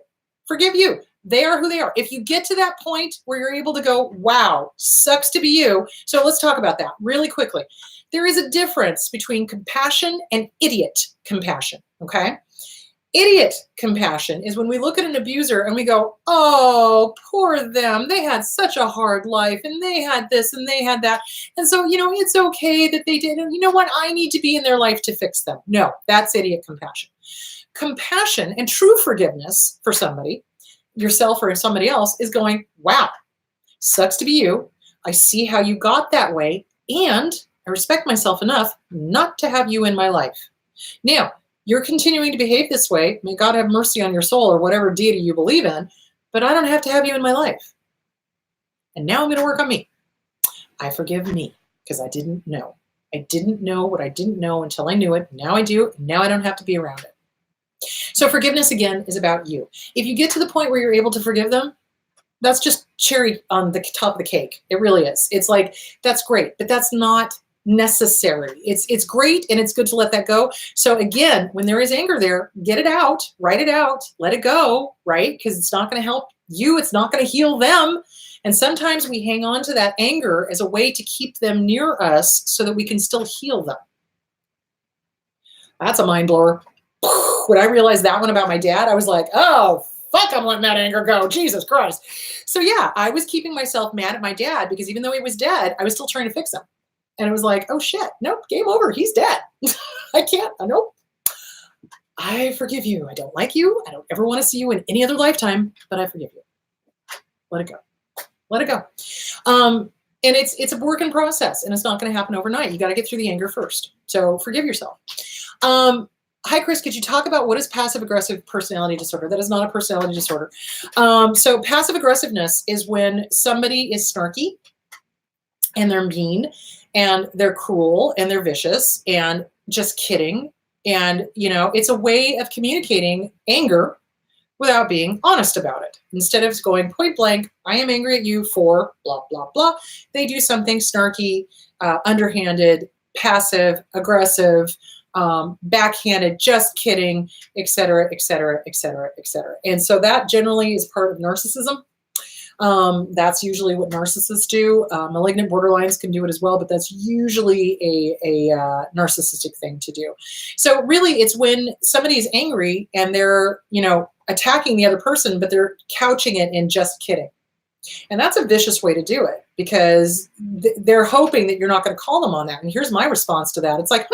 Forgive you. They are who they are. If you get to that point where you're able to go, wow, sucks to be you. So let's talk about that really quickly. There is a difference between compassion and idiot compassion, okay? Idiot compassion is when we look at an abuser and we go, oh, poor them. They had such a hard life and they had this and they had that. And so, it's okay that they did. And you know what? I need to be in their life to fix them. No, that's idiot compassion. Compassion and true forgiveness for somebody, yourself or somebody else, is going, wow, sucks to be you. I see how you got that way, and I respect myself enough not to have you in my life. Now, you're continuing to behave this way. May God have mercy on your soul or whatever deity you believe in, but I don't have to have you in my life. And now I'm going to work on me. I forgive me because I didn't know. I didn't know what I didn't know until I knew it. Now I do. Now I don't have to be around it. So forgiveness, again, is about you. If you get to the point where you're able to forgive them, that's just cherry on the top of the cake. It really is. It's like, that's great, but that's not necessary. It's great, and it's good to let that go. So again, when there is anger there, get it out, write it out, let it go, right? Because it's not going to help you. It's not going to heal them. And sometimes we hang on to that anger as a way to keep them near us so that we can still heal them. That's a mind blower. When I realized that one about my dad, I was like, oh, fuck, I'm letting that anger go. Jesus Christ. So yeah, I was keeping myself mad at my dad because even though he was dead, I was still trying to fix him. And it was like, oh shit, nope, game over. He's dead. I can't, nope. I forgive you. I don't like you. I don't ever want to see you in any other lifetime, but I forgive you. Let it go. Let it go. And it's a work in process, and it's not going to happen overnight. You got to get through the anger first. So forgive yourself. Hi, Chris, could you talk about what is passive-aggressive personality disorder? That is not a personality disorder. So passive-aggressiveness is when somebody is snarky and they're mean and they're cruel and they're vicious and just kidding. And, it's a way of communicating anger without being honest about it. Instead of going point blank, I am angry at you for blah, blah, blah, they do something snarky, underhanded, passive, aggressive, backhanded, just kidding, et cetera, et cetera, et cetera, et cetera. And so that generally is part of narcissism. That's usually what narcissists do. Malignant borderlines can do it as well, but that's usually a narcissistic thing to do. So really it's when somebody is angry and they're, attacking the other person, but they're couching it in just kidding. And that's a vicious way to do it because they're hoping that you're not going to call them on that. And here's my response to that. It's like,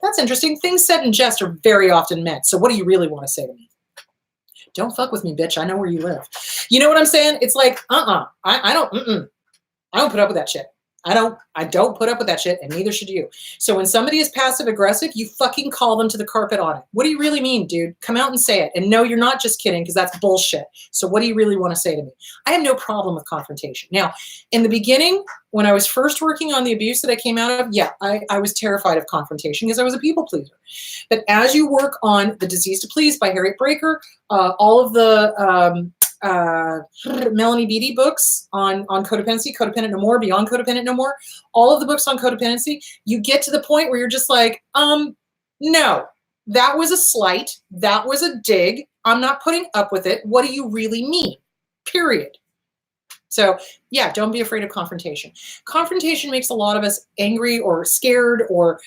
that's interesting. Things said in jest are very often meant. So what do you really want to say to me? Don't fuck with me, bitch. I know where you live. You know what I'm saying? It's like, I don't put up with that shit. I don't put up with that shit, and neither should you. So when somebody is passive aggressive, you fucking call them to the carpet on it. What do you really mean, dude? Come out and say it. And no, you're not just kidding, because that's bullshit. So what do you really want to say to me? I have no problem with confrontation. Now, in the beginning, when I was first working on the abuse that I came out of, yeah, I was terrified of confrontation because I was a people pleaser. But as you work on The Disease to Please by Harriet Breaker, all of the Melanie Beattie books on codependency, Codependent No More, Beyond Codependent No More, all of the books on codependency, you get to the point where you're just like, no, that was a slight. That was a dig. I'm not putting up with it. What do you really mean? Period. So yeah, don't be afraid of confrontation. Confrontation makes a lot of us angry or scared or,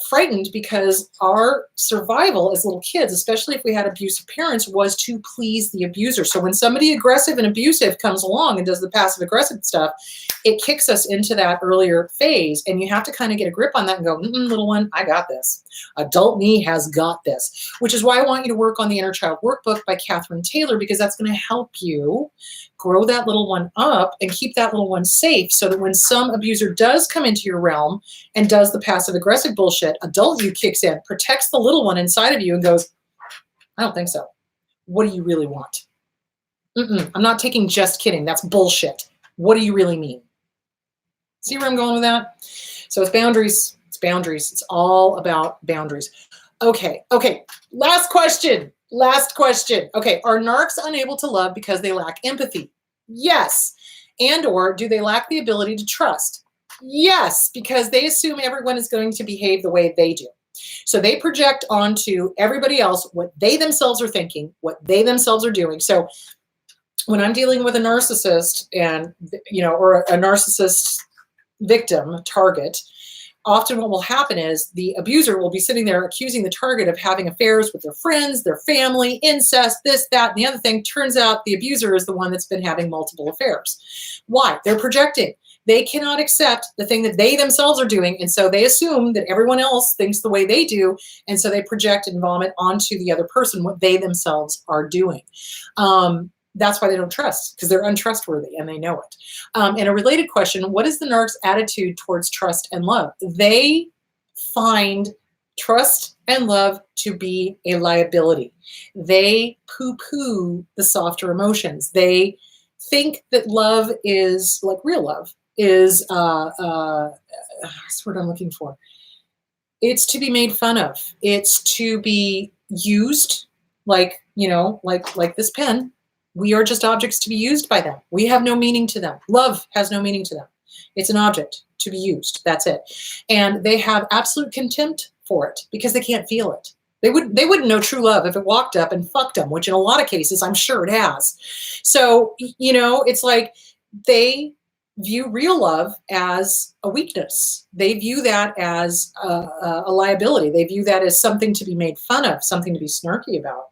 frightened because our survival as little kids, especially if we had abusive parents, was to please the abuser. So when somebody aggressive and abusive comes along and does the passive aggressive stuff, it kicks us into that earlier phase. And you have to kind of get a grip on that and go, little one, I got this. Adult me has got this, which is why I want you to work on the Inner Child Workbook by Catherine Taylor, because that's going to help you grow that little one up and keep that little one safe so that when some abuser does come into your realm and does the passive aggressive bullshit, adult you kicks in, protects the little one inside of you and goes, I don't think so. What do you really want? I'm not taking just kidding. That's bullshit. What do you really mean? See where I'm going with that? So it's boundaries. It's boundaries. It's all about boundaries. Okay. Last question. Okay. Are narcs unable to love because they lack empathy? Yes. And or do they lack the ability to trust? Yes, because they assume everyone is going to behave the way they do. So they project onto everybody else what they themselves are thinking, what they themselves are doing. So when I'm dealing with a narcissist and, or a narcissist victim target, often what will happen is the abuser will be sitting there accusing the target of having affairs with their friends, their family, incest, this, that, and the other thing. Turns out the abuser is the one that's been having multiple affairs. Why? They're projecting. They cannot accept the thing that they themselves are doing, and so they assume that everyone else thinks the way they do, and so they project and vomit onto the other person what they themselves are doing. That's why they don't trust, because they're untrustworthy and they know it. And a related question, what is the narc's attitude towards trust and love? They find trust and love to be a liability. They poo-poo the softer emotions. They think that love is, like real love, is, that's what I'm looking for. It's to be made fun of. It's to be used like, like this pen. We are just objects to be used by them. We have no meaning to them. Love has no meaning to them. It's an object to be used. That's it. And they have absolute contempt for it because they can't feel it. They wouldn't know true love if it walked up and fucked them, which in a lot of cases, I'm sure it has. So, it's like they view real love as a weakness. They view that as a liability. They view that as something to be made fun of, something to be snarky about.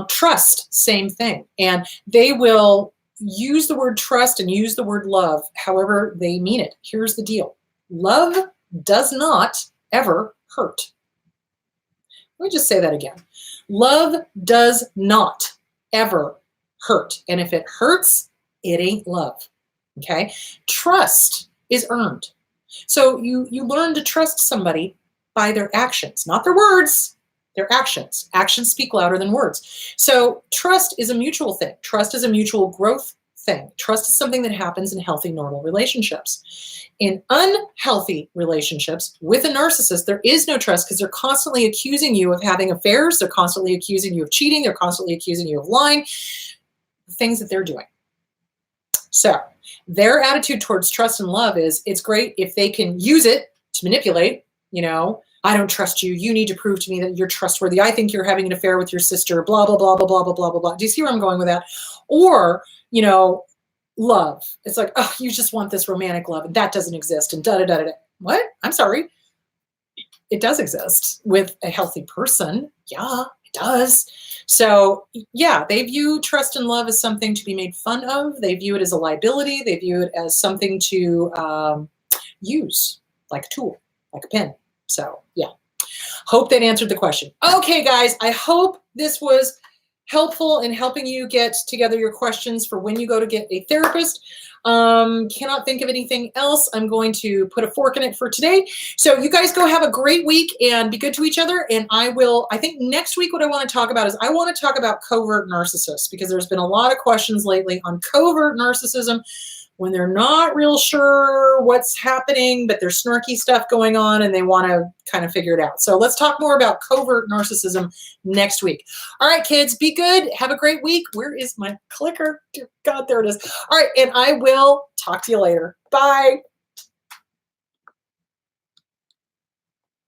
Trust, same thing. And they will use the word trust and use the word love however they mean it. Here's the deal. Love does not ever hurt. Let me just say that again. Love does not ever hurt. And if it hurts, it ain't love. Okay? Trust is earned. So you learn to trust somebody by their actions, not their words, their actions. Actions speak louder than words. So trust is a mutual thing. Trust is a mutual growth thing. Trust is something that happens in healthy, normal relationships. In unhealthy relationships with a narcissist, there is no trust because they're constantly accusing you of having affairs. They're constantly accusing you of cheating. They're constantly accusing you of lying, the things that they're doing. So their attitude towards trust and love is it's great if they can use it to manipulate, I don't trust you. You need to prove to me that you're trustworthy. I think you're having an affair with your sister, blah, blah, blah, blah, blah, blah, blah, blah, blah. Do you see where I'm going with that? Or, love. It's like, oh, you just want this romantic love and that doesn't exist and da-da-da-da-da. What? I'm sorry. It does exist with a healthy person. Yeah, it does. So yeah, they view trust and love as something to be made fun of. They view it as a liability. They view it as something to use, like a tool, like a pen. So yeah, hope that answered the question. Okay, guys, I hope this was helpful in helping you get together your questions for when you go to get a therapist. Cannot think of anything else. I'm going to put a fork in it for today. So you guys go have a great week and be good to each other. And I think next week what I want to talk about is I want to talk about covert narcissists, because there's been a lot of questions lately on covert narcissism when they're not real sure what's happening, but there's snarky stuff going on and they want to kind of figure it out. So let's talk more about covert narcissism next week. All right, kids, be good. Have a great week. Where is my clicker? Dear God, there it is. All right, and I will talk to you later. Bye.